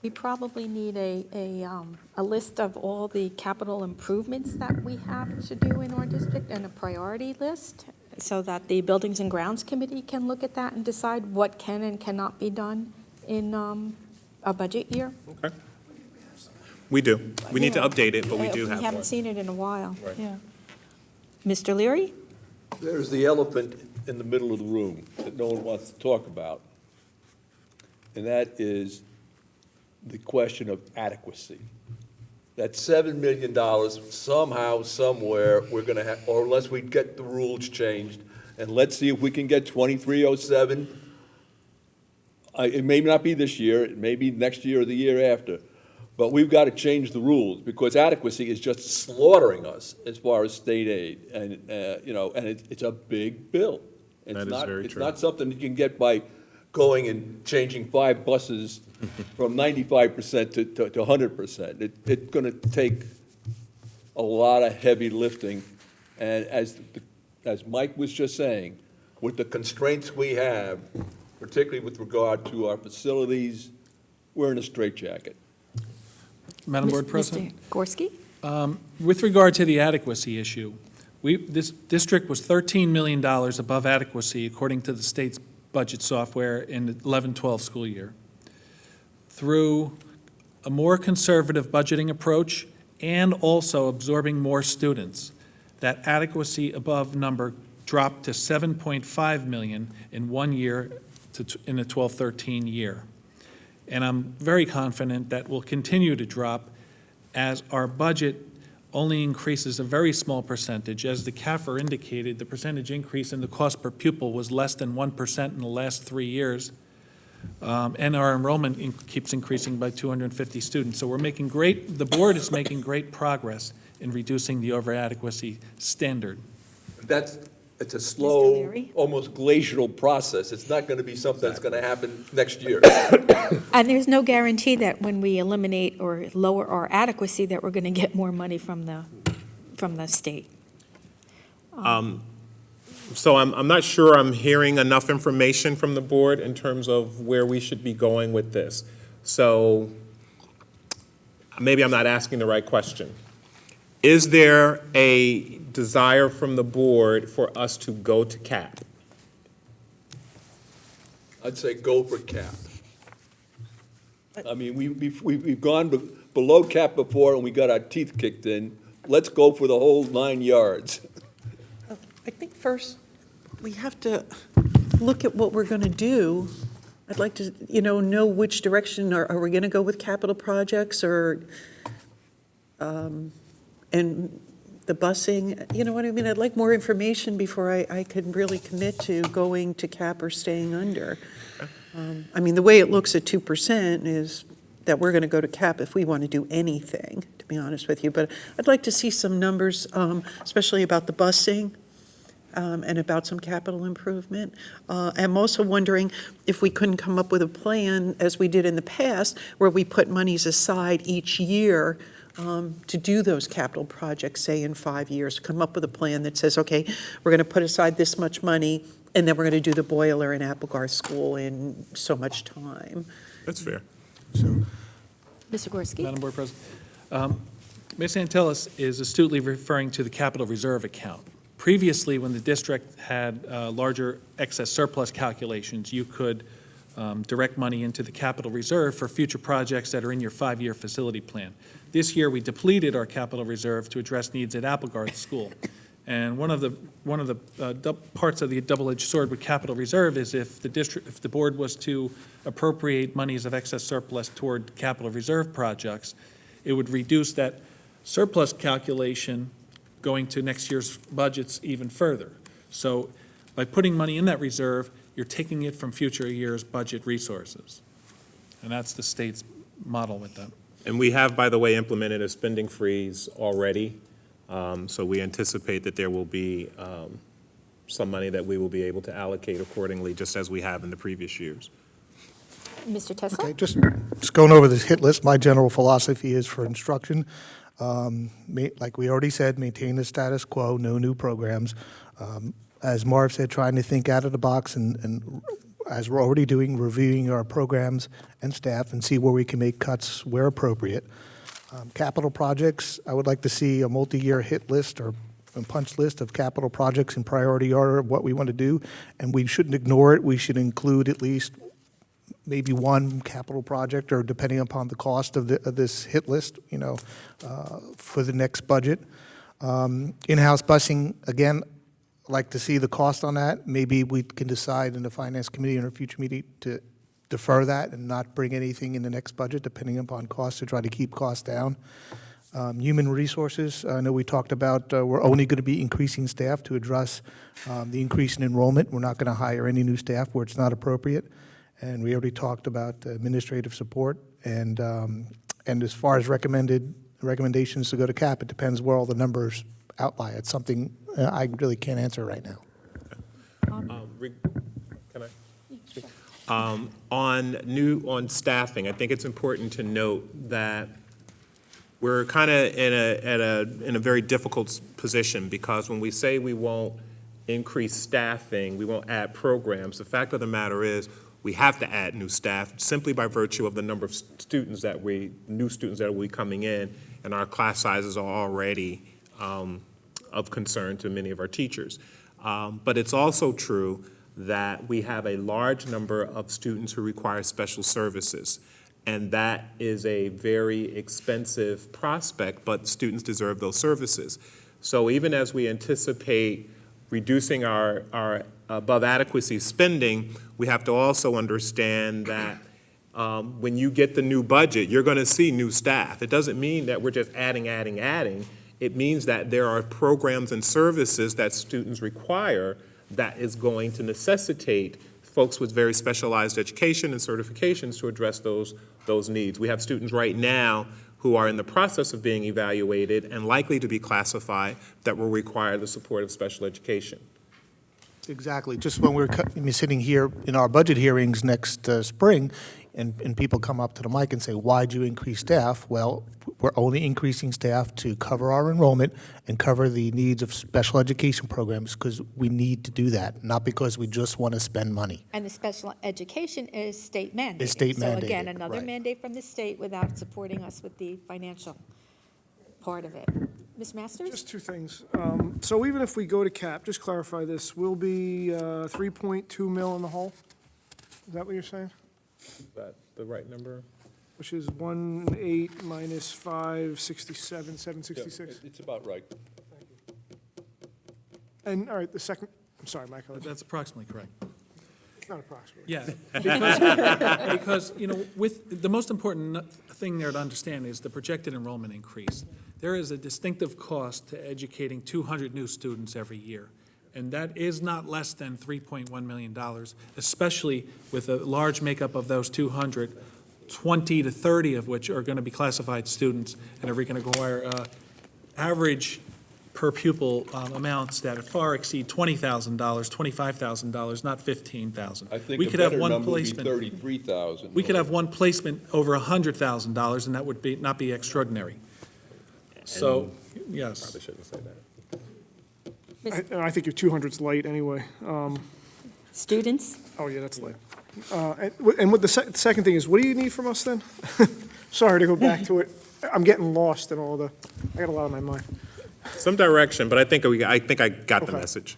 We probably need a list of all the capital improvements that we have to do in our district and a priority list so that the Buildings and Grounds Committee can look at that and decide what can and cannot be done in a budget year. Okay. We do. We need to update it, but we do have We haven't one. seen it in a while, Right. yeah. Mr. Leary? There's the elephant in the middle of the room that no one wants to talk about, and that is the question of adequacy. That $7 million, somehow, somewhere, we're going to have, or unless we get the rules changed, and let's see if we can get 2307. It may not be this year, it may be next year or the year after, but we've got to change the rules because adequacy is just slaughtering us as far as state aid, and and it's a big bill. That is very It's true. not something you can get by going and changing 5 buses from 95% to 100%. It's going to take a lot of heavy lifting, and as Mike was just saying, with the constraints we have, particularly with regard to our facilities, we're in a straitjacket. Madam Board President? Mr. Gorski? With regard to the adequacy issue, this district was $13 million above adequacy according to the state's budget software in the 11-12 school year. Through a more conservative budgeting approach and also absorbing more students, that adequacy above number dropped to 7.5 million in 1 year in the 12-13 year. And I'm very confident that will continue to drop as our budget only increases a very small percentage. As the CAFR indicated, the percentage increase in the cost per pupil was less than 1% in the last 3 years. And our enrollment keeps increasing by 250 students. So the board is making great progress in reducing the over-adequacy standard. It's a slow, Leary? almost glacial process. It's not going to be something that's going to happen next year. And there's no guarantee that when we eliminate or lower our adequacy, that we're going to get more money from the state. So I'm not sure I'm hearing enough information from the board in terms of where we should be going with this. So maybe I'm not asking the right question. Is there a desire from the board for us to go to cap? I'd say go for cap. I mean, we've gone below cap before and we got our teeth kicked in. Let's go for the whole 9 yards. I think first, we have to look at what we're going to do. I'd like to, know which direction, are we going to go with capital projects or, and the busing, you know what I mean? I'd like more information before I could really commit to going to cap or staying under. I mean, the way it looks at 2% is that we're going to go to cap if we want to do anything, to be honest with you. But I'd like to see some numbers, especially about the busing. And about some capital improvement. I'm also wondering if we couldn't come up with a plan, as we did in the past, where we put monies aside each year to do those capital projects, say in 5 years, come up with a plan that says, okay, we're going to put aside this much money, and then we're going to do the boiler in Applegarth School in so much time. That's fair. Mr. Gorski? Madam Board President, Ms. Antilles is astutely referring to the capital reserve account. Previously, when the district had larger excess surplus calculations, you could direct money into the capital reserve for future projects that are in your 5-year facility plan. This year, we depleted our capital reserve to address needs at Applegarth School. And one of the parts of the double-edged sword with capital reserve is if the board was to appropriate monies of excess surplus toward capital reserve projects, it would reduce that surplus calculation going to next year's budgets even further. So by putting money in that reserve, you're taking it from future years' budget resources. And that's the state's model with that. And we have, by the way, implemented a spending freeze already. So we anticipate that there will be some money that we will be able to allocate accordingly, just as we have in the previous years. Mr. Tesla? Okay, just going over this hit list, my general philosophy is for instruction, like we already said, maintain the status quo, no new programs. As Marv said, trying to think out of the box and as we're already doing, reviewing our programs and staff and see where we can make cuts where appropriate. Capital projects, I would like to see a multi-year hit list or a punch list of capital projects in priority order of what we want to do, and we shouldn't ignore it. We should include at least maybe one capital project, or depending upon the cost of this hit list, for the next budget. In-house busing, again, I'd like to see the cost on that. Maybe we can decide in the Finance Committee in a future meeting to defer that and not bring anything in the next budget, depending upon cost, to try to keep costs down. Human resources, I know we talked about we're only going to be increasing staff to address the increase in enrollment. We're not going to hire any new staff where it's not appropriate. And we already talked about administrative support. And as far as recommendations to go to cap, it depends where all the numbers outlie. It's something I really can't answer right now. Can I speak? On staffing, I think it's important to note that we're kind of in a very difficult position, because when we say we won't increase staffing, we won't add programs, the fact of the matter is we have to add new staff simply by virtue of the number of students new students that will be coming in, and our class sizes are already of concern to many of our teachers. But it's also true that we have a large number of students who require special services, and that is a very expensive prospect, but students deserve those services. So even as we anticipate reducing our above adequacy spending, we have to also understand that when you get the new budget, you're going to see new staff. It doesn't mean that we're just adding. It means that there are programs and services that students require that is going to necessitate folks with very specialized education and certifications to address those needs. We have students right now who are in the process of being evaluated and likely to be classified that will require the support of special education. Exactly. Just when we're sitting here in our budget hearings next spring, and people come up to the mic and say, why'd you increase staff? Well, we're only increasing staff to cover our enrollment and cover the needs of special education programs because we need to do that, not because we just want to spend money. And the special education is state mandated. Is state So again, mandated, another right. mandate from the state without supporting us with the financial part of it. Ms. Masters? Just two things. So even if we go to cap, just clarify this, we'll be 3.2 mil in the hole? Is that what you're saying? Is that the right number? Which is 1.8 minus 567, 766. It's about right. And, all right, the second, I'm sorry, Mike, That's approximately correct. it's not approximately. Yeah, because, you know, with, the most important thing there to understand is the projected enrollment increase. There is a distinctive cost to educating 200 new students every year, and that is not less than $3.1 million, especially with a large makeup of those 200, 20 to 30 of which are going to be classified students and are going to require average per pupil amounts that far exceed $20,000, $25,000, not $15,000. I think We a could have better one number would be placement. 33,000. We could have one placement over $100,000, and that would be, not be extraordinary. So, yes. Probably shouldn't say that. I think your 200's light anyway. Students? Oh, yeah, that's light. And what the second thing is, what do you need from us then? Sorry to go back to it. I'm getting lost in all the, I got a lot on my mind. Some direction, but I think I got the Okay. message.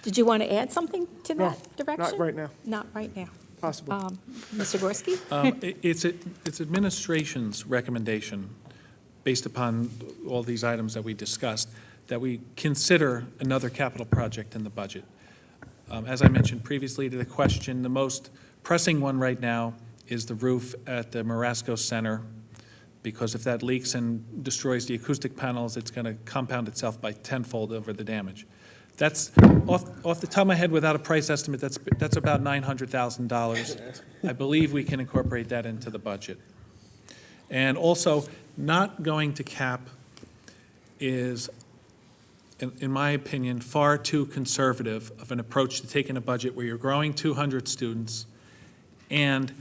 Did you want to add something to No, that direction? not right now. Not right now. Possible. Mr. Gorski? It's administration's recommendation, based upon all these items that we discussed, that we consider another capital project in the budget. As I mentioned previously to the question, the most pressing one right now is the roof at the Marasco Center, because if that leaks and destroys the acoustic panels, it's going to compound itself by tenfold over the damage. That's, off the top of my head, without a price estimate, that's about $900,000. I believe we can incorporate that into the budget. And also, not going to cap is, in my opinion, far too conservative of an approach to taking a budget where you're growing 200 students and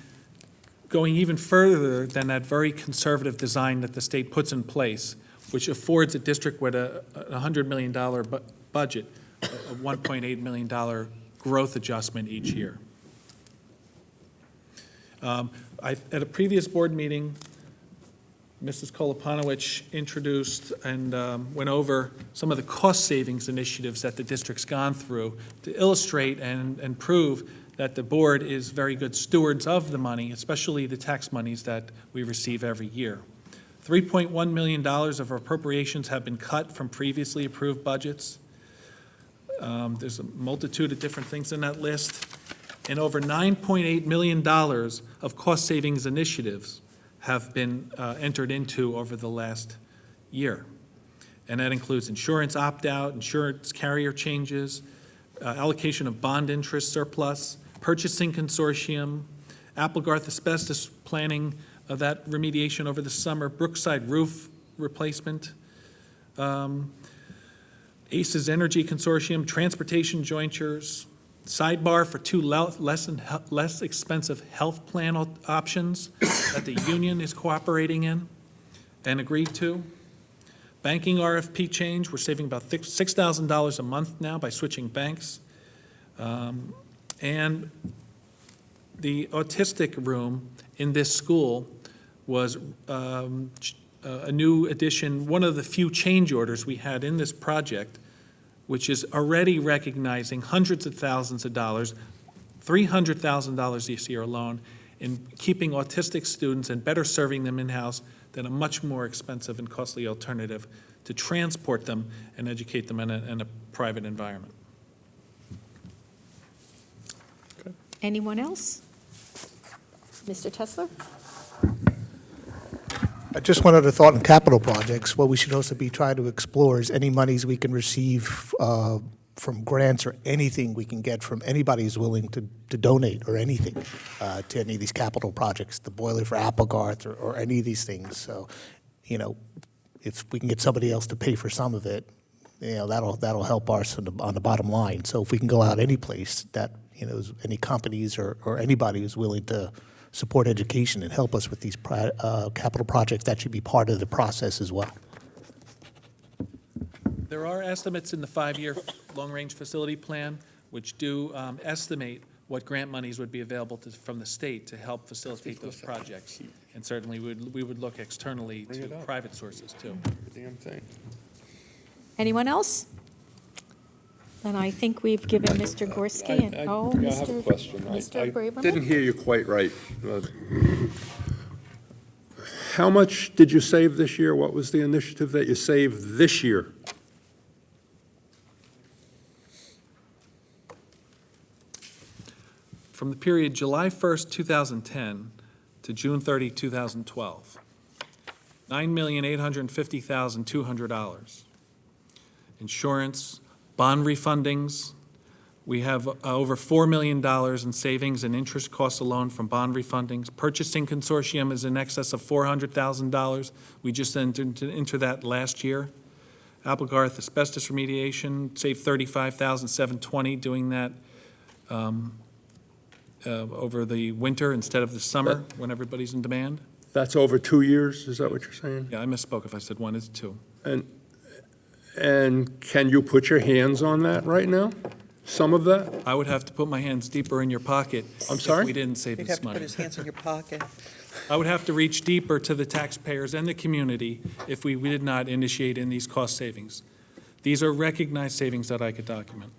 going even further than that very conservative design that the state puts in place, which affords a district with a $100 million budget, a $1.8 million growth adjustment each year. At a previous board meeting, Mrs. Koloponowicz introduced and went over some of the cost savings initiatives that the district's gone through to illustrate and prove that the board is very good stewards of the money, especially the tax monies that we receive every year. $3.1 million of appropriations have been cut from previously approved budgets. There's a multitude of different things in that list. And over $9.8 million of cost savings initiatives have been entered into over the last year. And that includes insurance opt-out, insurance carrier changes, allocation of bond interest surplus, purchasing consortium, Applegarth asbestos planning of that remediation over the summer, Brookside roof replacement, ACES Energy Consortium, transportation jointures, sidebar for two less expensive health plan options that the union is cooperating in and agreed to. Banking RFP change, we're saving about $6,000 a month now by switching banks. And the autistic room in this school was a new addition, one of the few change orders we had in this project, which is already recognizing hundreds of thousands of dollars, $300,000 this year alone, in keeping autistic students and better serving them in-house than a much more expensive and costly alternative to transport them and educate them in a private environment. Anyone else? Mr. Tesler? Just one other thought on capital projects. What we should also be trying to explore is any monies we can receive from grants or anything we can get from anybody who's willing to donate or anything to any of these capital projects, the boiler for Applegarth or any of these things. So, you know, if we can get somebody else to pay for some of it, you know, that'll help us on the bottom line. So if we can go out any place that, you know, any companies or anybody who's willing to support education and help us with these capital projects, that should be part of the process as well. There are estimates in the 5-year long-range facility plan which do estimate what grant monies would be available from the state to help facilitate those projects. And certainly, we would look externally to private sources, too. Damn thing. Anyone else? Then I think we've given Mr. Gorski and, I have a Mr. question. Mr. Braverman? I didn't hear you quite right. How much did you save this year? What was the initiative that you saved this year? From the period July 1st, 2010 to June 30, 2012, $9,850,200. Insurance, bond refundings, we have over $4 million in savings and interest costs alone from bond refundings. Purchasing consortium is in excess of $400,000. We just entered into that last year. Applegarth asbestos remediation saved $35,720 doing that over the winter instead of the summer when everybody's in demand. That's over 2 years, is that what you're saying? Yeah, I misspoke if I said 1, it's 2. And can you put your hands on that right now? Some of that? I would have to put my hands deeper in your pocket. I'm sorry? If we didn't save He'd this have to put money. his hands in your pocket. I would have to reach deeper to the taxpayers and the community if we did not initiate in these cost savings. These are recognized savings that I could document.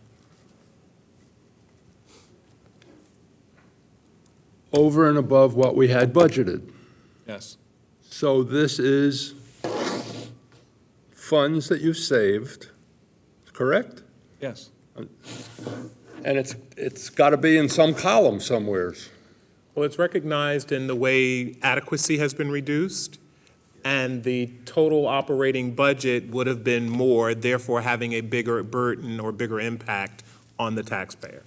Over and above what we had budgeted. Yes, So this is funds that you've saved, correct? yes. And it's got to be in some column somewheres. Well, it's recognized in the way adequacy has been reduced, and the total operating budget would have been more, therefore having a bigger burden or bigger impact on the taxpayer.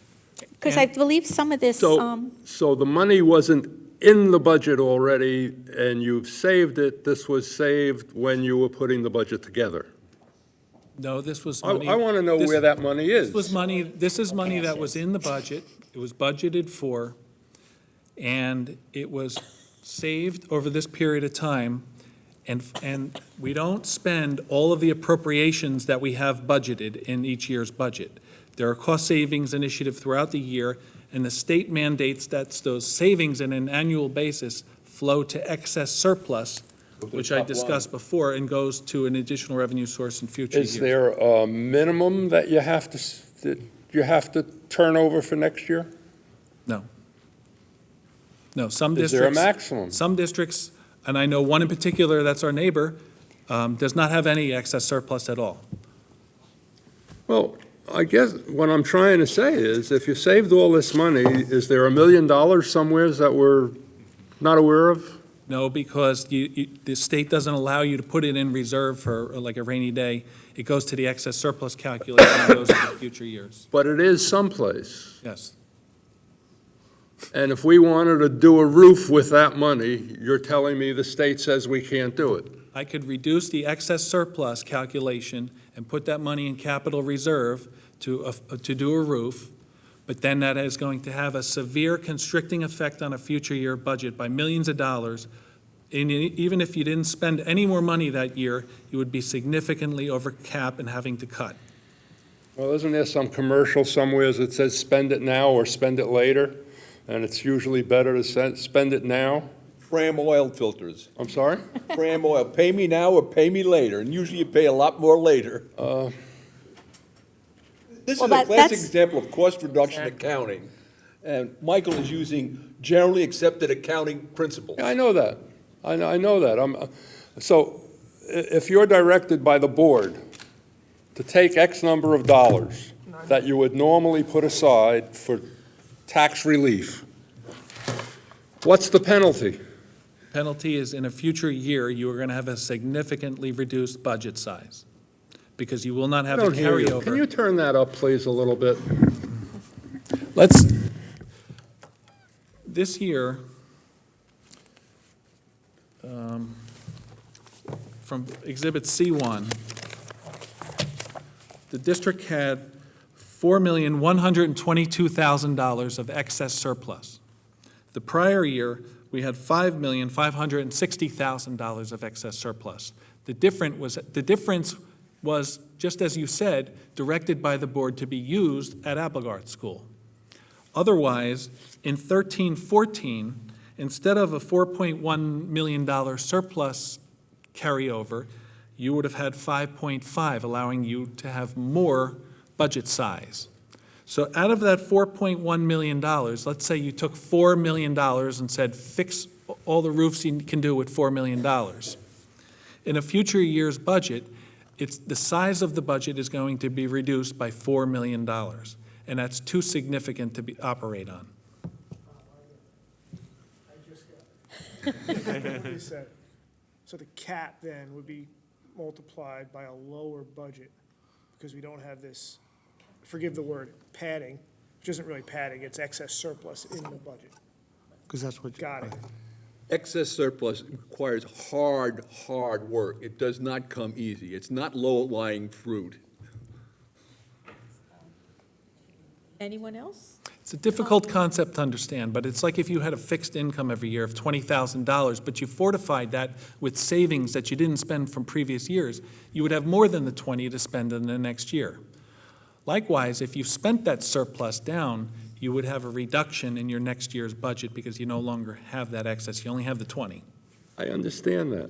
Because I believe some of this, So the money wasn't in the budget already, and you've saved it. This was saved when you were putting the budget together. No, this was I money. want to know this- where that money is. This is money that was in the budget, it was budgeted for, and it was saved over this period of time, and we don't spend all of the appropriations that we have budgeted in each year's budget. There are cost savings initiatives throughout the year, and the state mandates that those savings on an annual basis flow to excess surplus, which I discussed before, and goes to an additional revenue source in future years. Is there a minimum that you have to turn over for next year? No, some Is there a districts, maximum? some districts, and I know one in particular, that's our neighbor, does not have any excess surplus at all. Well, I guess what I'm trying to say is, if you saved all this money, is there $1 million somewheres that we're not aware of? No, because the state doesn't allow you to put it in reserve for like a rainy day. It goes to the excess surplus calculation and goes to future years. But it is someplace. Yes. And if we wanted to do a roof with that money, you're telling me the state says we can't do it? I could reduce the excess surplus calculation and put that money in capital reserve to do a roof, but then that is going to have a severe constricting effect on a future year budget by millions of dollars. And even if you didn't spend any more money that year, you would be significantly over cap and having to cut. Well, isn't there some commercial somewhere that says spend it now or spend it later? And it's usually better to spend it now? Fram oil filters. I'm sorry? Fram oil, pay me now or pay me later, and usually you pay a lot more later. This is Well, a classic that's- example of cost reduction accounting, and Michael is using generally accepted accounting principles. Yeah, I know that. I know that. So if you're directed by the board to take X number of dollars that you would normally put aside for tax relief, what's the penalty? Penalty is in a future year, you are going to have a significantly reduced budget size because you will not have I a don't hear you. carryover. Can you turn that up, please, a little bit? This year, from Exhibit C1, the district had $4,122,000 of excess surplus. The prior year, we had $5,560,000 of excess surplus. The difference was, just as you said, directed by the board to be used at Applegate School. Otherwise, in 13-14, instead of a $4.1 million surplus carryover, you would have had 5.5, allowing you to have more budget size. So out of that $4.1 million, let's say you took $4 million and said, fix all the roofs you can do with $4 million. In a future year's budget, the size of the budget is going to be reduced by $4 million, and that's too significant to operate on. So the cap then would be multiplied by a lower budget because we don't have this, forgive the word, padding, which isn't really padding, it's excess surplus in the budget. Because that's what. Got it. Excess surplus requires hard work. It does not come easy. It's not low-lying fruit. Anyone else? It's a difficult concept to understand, but it's like if you had a fixed income every year of $20,000, but you fortified that with savings that you didn't spend from previous years, you would have more than the 20 to spend in the next year. Likewise, if you spent that surplus down, you would have a reduction in your next year's budget because you no longer have that excess. You only have the 20. I understand that.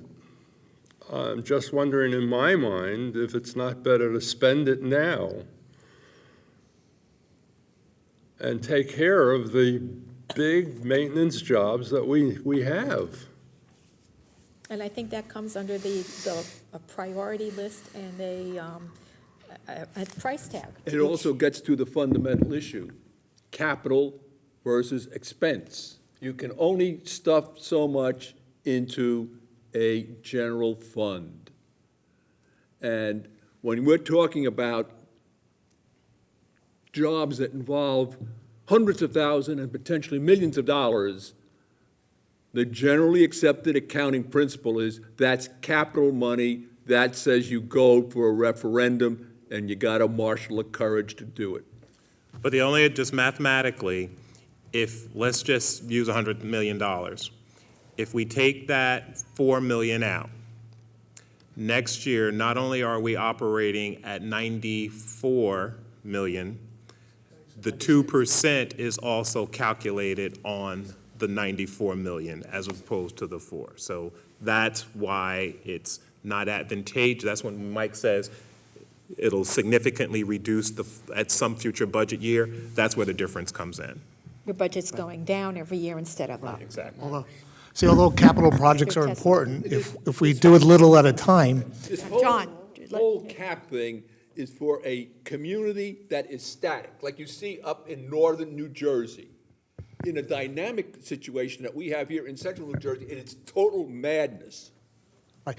I'm just wondering in my mind if it's not better to spend it now and take care of the big maintenance jobs that we have. And I think that comes under a priority list and a price tag. It also gets to the fundamental issue, capital versus expense. You can only stuff so much into a general fund. And when we're talking about jobs that involve hundreds of thousands and potentially millions of dollars, the generally accepted accounting principle is that's capital money. That says you go for a referendum and you got to marshal the courage to do it. But just mathematically, let's just use $100 million. If we take that $4 million out, next year, not only are we operating at $94 million, the 2% is also calculated on the $94 million as opposed to the 4. So that's why it's not advantageous. That's when Mike says it'll significantly reduce at some future budget year. That's where the difference comes in. Your budget's going down every year instead of up. Exactly. Although capital projects are important, if we do it little at a time, This John, whole cap thing is for a community that is static, like you see up in northern New Jersey. In a dynamic situation that we have here in central New Jersey, and it's total madness. right.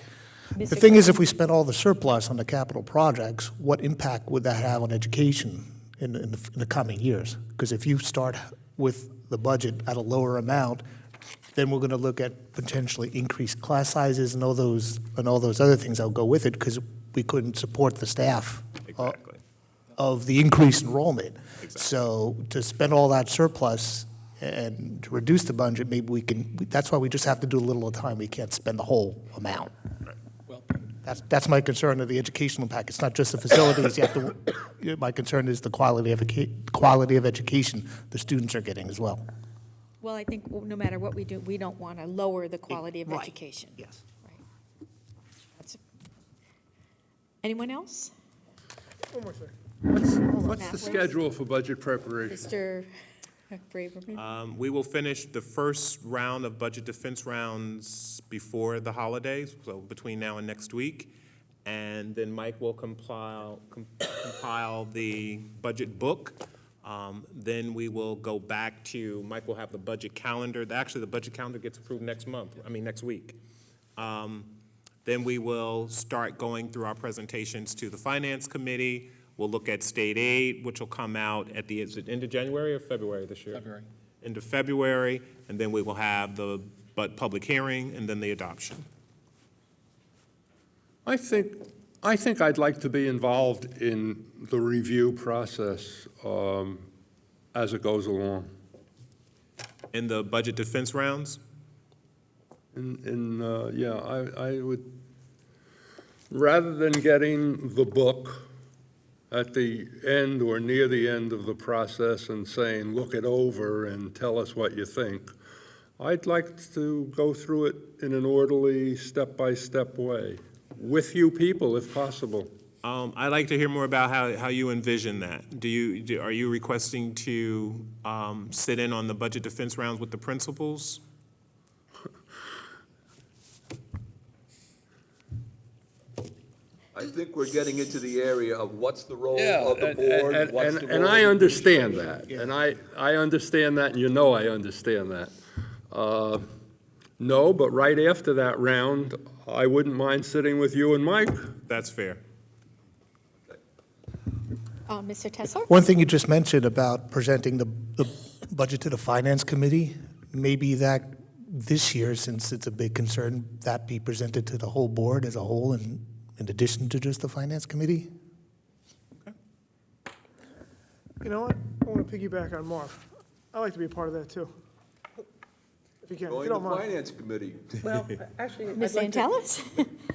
Mr. The thing is, Graham? if we spend all the surplus on the capital projects, what impact would that have on education in the coming years? Because if you start with the budget at a lower amount, then we're going to look at potentially increased class sizes and all those other things that'll go with it because we couldn't support the staff Exactly. of the increased enrollment. Exactly. So to spend all that surplus and to reduce the budget, maybe we can, that's why we just have to do a little at a time. We can't spend the whole amount. Well, That's my concern of the educational impact. It's not just the facilities. My concern is the quality of education the students are getting as well. Well, I think no matter what we do, we don't want to lower the quality of Right. education. Yes. Right. Anyone else? One more thing. What's the schedule for budget preparation? Mr. Braverman? We will finish the first round of budget defense rounds before the holidays, so between now and next week. And then Mike will compile the budget book. Then we will go back to, Mike will have the budget calendar. Actually, the budget calendar gets approved next week. Then we will start going through our presentations to the Finance Committee. We'll look at state aid, which will come out at the, is it end of January or February this year? February. End of February, and then we will have the public hearing and then the adoption. I think I'd like to be involved in the review process as it goes along. In the budget defense rounds? I would, rather than getting the book at the end or near the end of the process and saying, look it over and tell us what you think, I'd like to go through it in an orderly, step-by-step way, with you people, if possible. I'd like to hear more about how you envision that. Are you requesting to sit in on the budget defense rounds with the principals? I think we're getting into the area of what's the role of the board, what's the role. And I understand that, and I understand that, and you know I understand that. No, but right after that round, I wouldn't mind sitting with you and Mike. That's fair. Mr. Tesler? One thing you just mentioned about presenting the budget to the Finance Committee, maybe that this year, since it's a big concern, that be presented to the whole board as a whole in addition to just the Finance Committee? You know what? I want to piggyback on Marv. I'd like to be a part of that, too. If you can, if Going you to don't mind. Finance Committee. Well, actually, Ms. Antelis?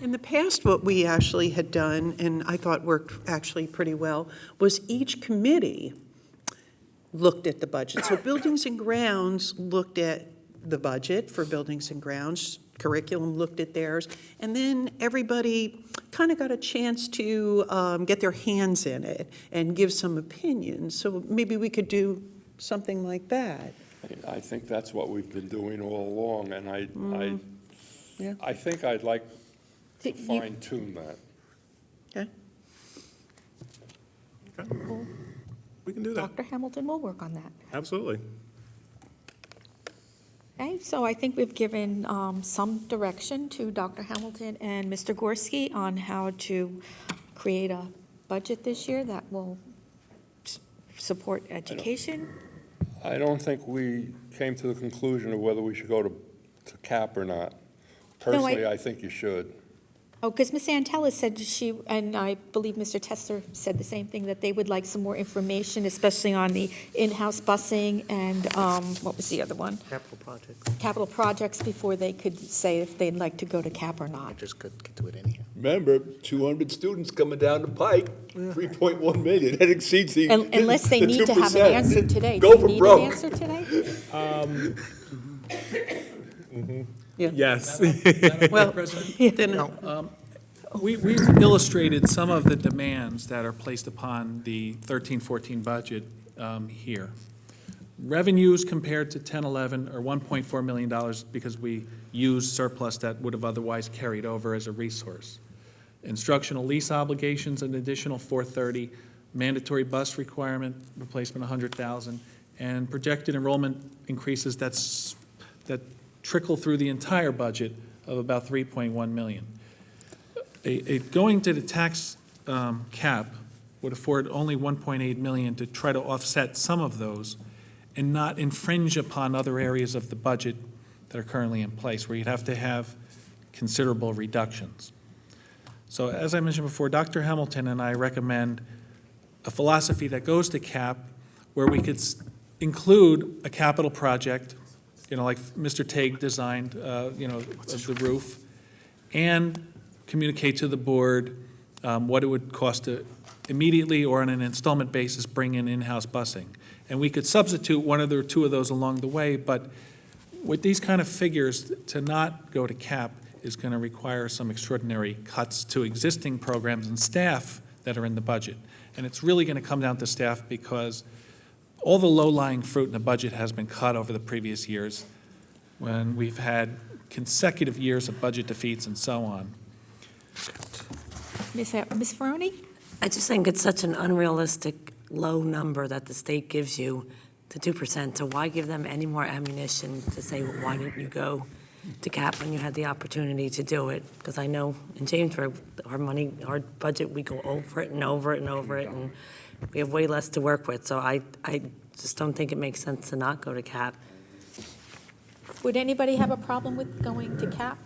in the past, what we actually had done, and I thought worked actually pretty well, was each committee looked at the budget. So Buildings and Grounds looked at the budget for Buildings and Grounds, Curriculum looked at theirs, and then everybody kind of got a chance to get their hands in it and give some opinions. So maybe we could do something like that. I think that's what we've been doing all along, and Yeah. I think I'd like to You- fine tune that. Okay. We can do that. Dr. Hamilton will work on that. Absolutely. Okay, so I think we've given some direction to Dr. Hamilton and Mr. Gorski on how to create a budget this year that will support education. I don't think we came to the conclusion of whether we should go to cap or not. Personally, I think you should. Oh, because Ms. Antelis said she, and I believe Mr. Tester said the same thing, that they would like some more information, especially on the in-house busing and, what was the other one? Capital projects. Capital projects before they could say if they'd like to go to cap or not. Just could get to it anyhow. Remember, 200 students coming down the pike, 3.1 million, that exceeds the Unless they the need to have an 2%. answer today. Go Do for you need broke. an answer today? Yes. Well, President? then, We've illustrated some of the demands that are placed upon the 13-14 budget here. Revenues compared to 10-11 are $1.4 million because we used surplus that would have otherwise carried over as a resource. Instructional lease obligations, an additional $430, mandatory bus requirement replacement $100,000, and projected enrollment increases that trickle through the entire budget of about $3.1 million. Going to the tax cap would afford only $1.8 million to try to offset some of those and not infringe upon other areas of the budget that are currently in place, where you'd have to have considerable reductions. So as I mentioned before, Dr. Hamilton and I recommend a philosophy that goes to cap, where we could include a capital project, like Mr. Tague designed, of the roof, and communicate to the board what it would cost to immediately or on an installment basis bring in-house busing. And we could substitute one or two of those along the way, but with these kind of figures, to not go to cap is going to require some extraordinary cuts to existing programs and staff that are in the budget. And it's really going to come down to staff because all the low-lying fruit in the budget has been cut over the previous years when we've had consecutive years of budget defeats and so on. Ms. Ferroni? I just think it's such an unrealistic low number that the state gives you, the 2%. So why give them any more ammunition to say, well, why didn't you go to cap when you had the opportunity to do it? Because I know in Jamesburg, our budget, we go over it and over it and over it, and we have way less to work with. So I just don't think it makes sense to not go to cap. Would anybody have a problem with going to cap?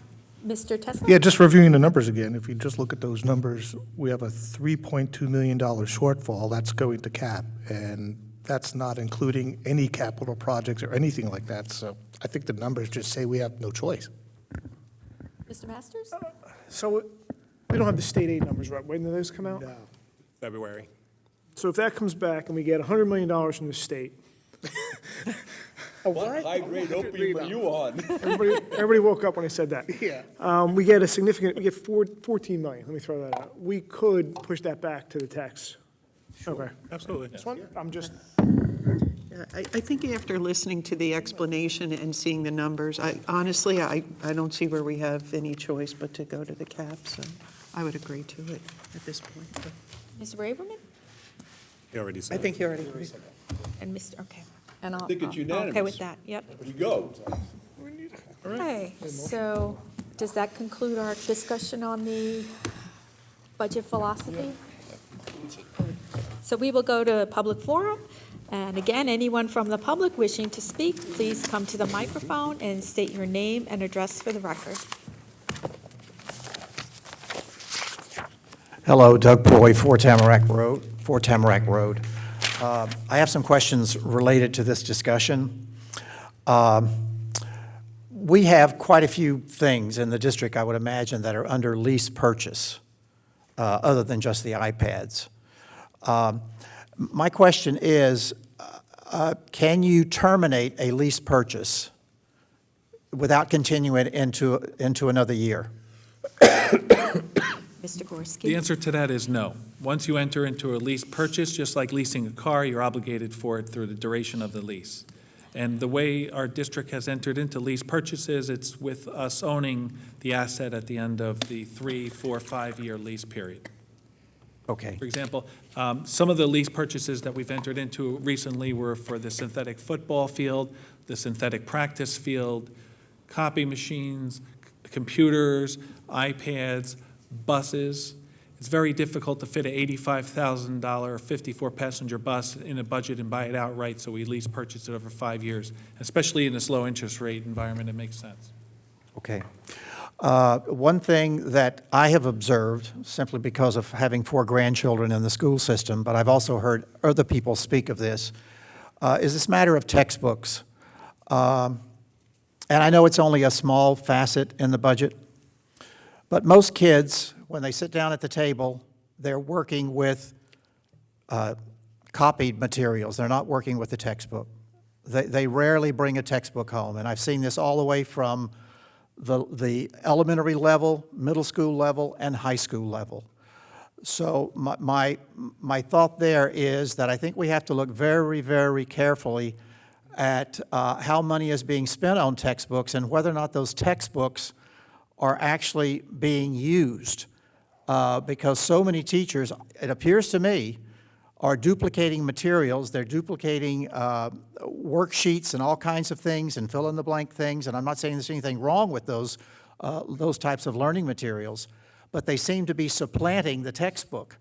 Mr. Tesla? Yeah, just reviewing the numbers again, if you just look at those numbers, we have a $3.2 million shortfall that's going to cap, and that's not including any capital projects or anything like that. So I think the numbers just say we have no choice. Mr. Masters? So we don't have the state aid numbers, right? When do those come out? February. So if that comes back and we get $100 million from the state. What high-grade opium are you on? Everybody woke up when I said that. Yeah. We get 14 million, let me throw that out. We could push that back to the tax. Okay. Absolutely. I'm just, I think after listening to the explanation and seeing the numbers, honestly, I don't see where we have any choice but to go to the cap, so I would agree to it at this point. But Mr. Braverman? He already said I think you already agreed. And Mr., okay. And I'll, think it's okay unanimous. with that, yep. You go. Okay, so does that conclude our discussion on the budget philosophy? So we will go to public forum, and again, anyone from the public wishing to speak, please come to the microphone and state your name and address for the record. Hello, Doug Ploy, 4 Tamarack Road. I have some questions related to this discussion. We have quite a few things in the district, I would imagine, that are under lease purchase, other than just the iPads. My question is, can you terminate a lease purchase without continuing into another year? Mr. Gorski? The answer to that is no. Once you enter into a lease purchase, just like leasing a car, you're obligated for it through the duration of the lease. And the way our district has entered into lease purchases, it's with us owning the asset at the end of the 3, 4, 5-year lease period. Okay. For example, some of the lease purchases that we've entered into recently were for the synthetic football field, the synthetic practice field, copy machines, computers, iPads, buses. It's very difficult to fit an $85,000 54-passenger bus in a budget and buy it outright, so we lease purchase it over 5 years. Especially in this low interest rate environment, it makes sense. Okay. One thing that I have observed, simply because of having 4 grandchildren in the school system, but I've also heard other people speak of this, is this matter of textbooks. And I know it's only a small facet in the budget, but most kids, when they sit down at the table, they're working with copied materials. They're not working with the textbook. They rarely bring a textbook home, and I've seen this all the way from the elementary level, middle school level, and high school level. So my thought there is that I think we have to look very, very carefully at how money is being spent on textbooks and whether or not those textbooks are actually being used. Because so many teachers, it appears to me, are duplicating materials. They're duplicating worksheets and all kinds of things and fill-in-the-blank things. And I'm not saying there's anything wrong with those types of learning materials, but they seem to be supplanting the textbook.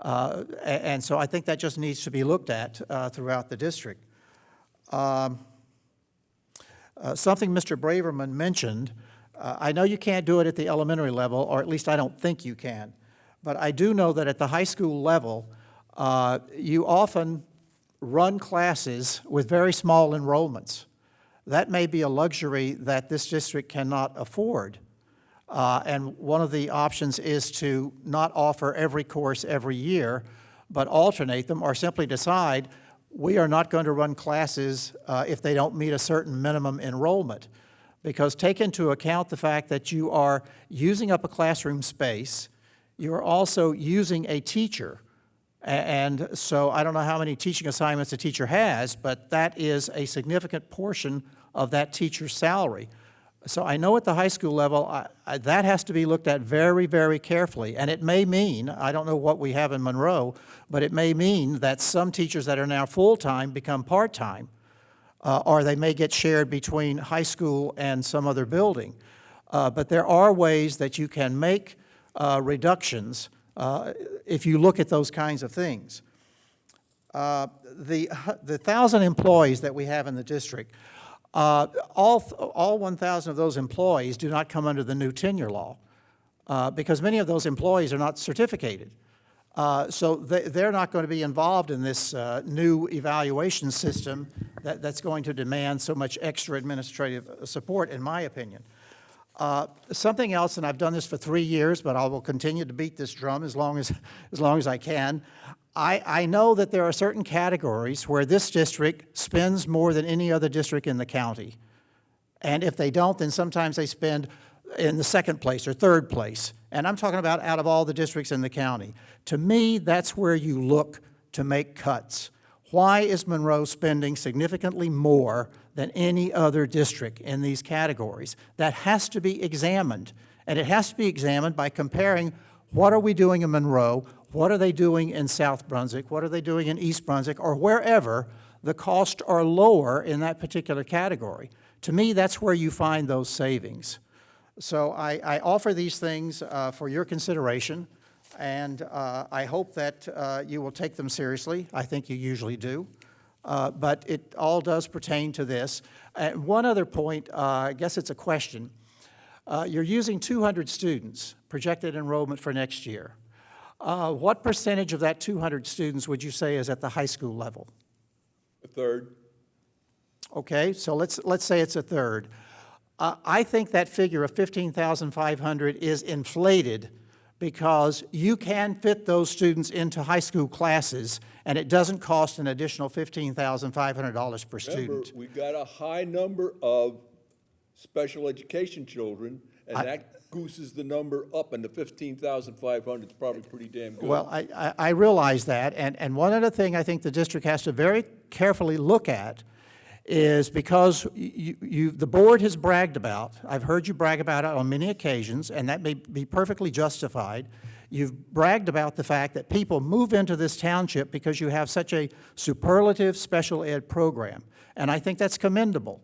And so I think that just needs to be looked at throughout the district. Something Mr. Braverman mentioned, I know you can't do it at the elementary level, or at least I don't think you can, but I do know that at the high school level, you often run classes with very small enrollments. That may be a luxury that this district cannot afford. And one of the options is to not offer every course every year, but alternate them, or simply decide we are not going to run classes if they don't meet a certain minimum enrollment. Because take into account the fact that you are using up a classroom space, you are also using a teacher, And so I don't know how many teaching assignments a teacher has, but that is a significant portion of that teacher's salary. So I know at the high school level, that has to be looked at very, very carefully. And it may mean, I don't know what we have in Monroe, but it may mean that some teachers that are now full-time become part-time, or they may get shared between high school and some other building. But there are ways that you can make reductions if you look at those kinds of things. The 1,000 employees that we have in the district, all 1,000 of those employees do not come under the new tenure law because many of those employees are not certificated. So they're not going to be involved in this new evaluation system that's going to demand so much extra administrative support, in my opinion. Something else, and I've done this for 3 years, but I will continue to beat this drum as long as I can. I know that there are certain categories where this district spends more than any other district in the county. And if they don't, then sometimes they spend in the second place or third place. And I'm talking about out of all the districts in the county. To me, that's where you look to make cuts. Why is Monroe spending significantly more than any other district in these categories? That has to be examined. And it has to be examined by comparing what are we doing in Monroe, what are they doing in South Brunswick, what are they doing in East Brunswick, or wherever the costs are lower in that particular category. To me, that's where you find those savings. So I offer these things for your consideration, and I hope that you will take them seriously. I think you usually do. But it all does pertain to this. One other point, I guess it's a question. You're using 200 students, projected enrollment for next year. What percentage of that 200 students would you say is at the high school level? A third. Okay, so let's say it's a third. I think that figure of 15,500 is inflated because you can fit those students into high school classes, and it doesn't cost an additional $15,500 per student. Remember, we got a high number of special education children, and that gooses the number up, and the 15,500 is probably pretty damn good. Well, I realize that, and one other thing I think the district has to very carefully look at is because the board has bragged about, I've heard you brag about it on many occasions, and that may be perfectly justified. You've bragged about the fact that people move into this township because you have such a superlative special ed program, and I think that's commendable.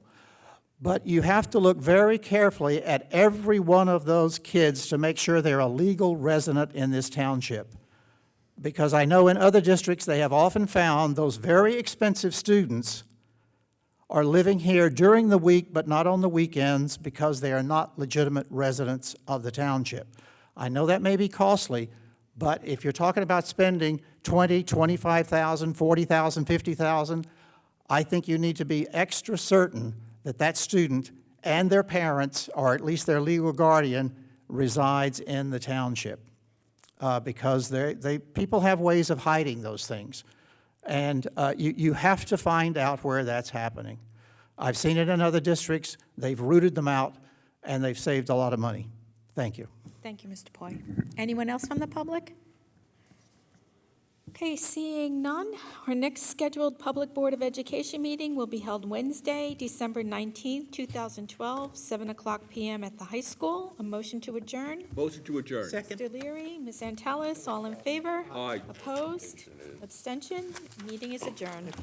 But you have to look very carefully at every one of those kids to make sure they're a legal resident in this township. Because I know in other districts they have often found those very expensive students are living here during the week but not on the weekends because they are not legitimate residents of the township. I know that may be costly, but if you're talking about spending $20,000, $25,000, $40,000, $50,000, I think you need to be extra certain that that student and their parents, or at least their legal guardian, resides in the township. Because people have ways of hiding those things. And you have to find out where that's happening. I've seen it in other districts. They've rooted them out, and they've saved a lot of money. Thank you. Thank you, Mr. Poi. Anyone else from the public? Okay, seeing none, our next scheduled Public Board of Education meeting will be held Wednesday, December 19th, 2012, 7 o'clock p.m. at the high school. A motion to adjourn. Motion to adjourn. Second. Mr. Leary, Ms. Antalis, all in favor? Aye. Opposed? Abstention? Meeting is adjourned.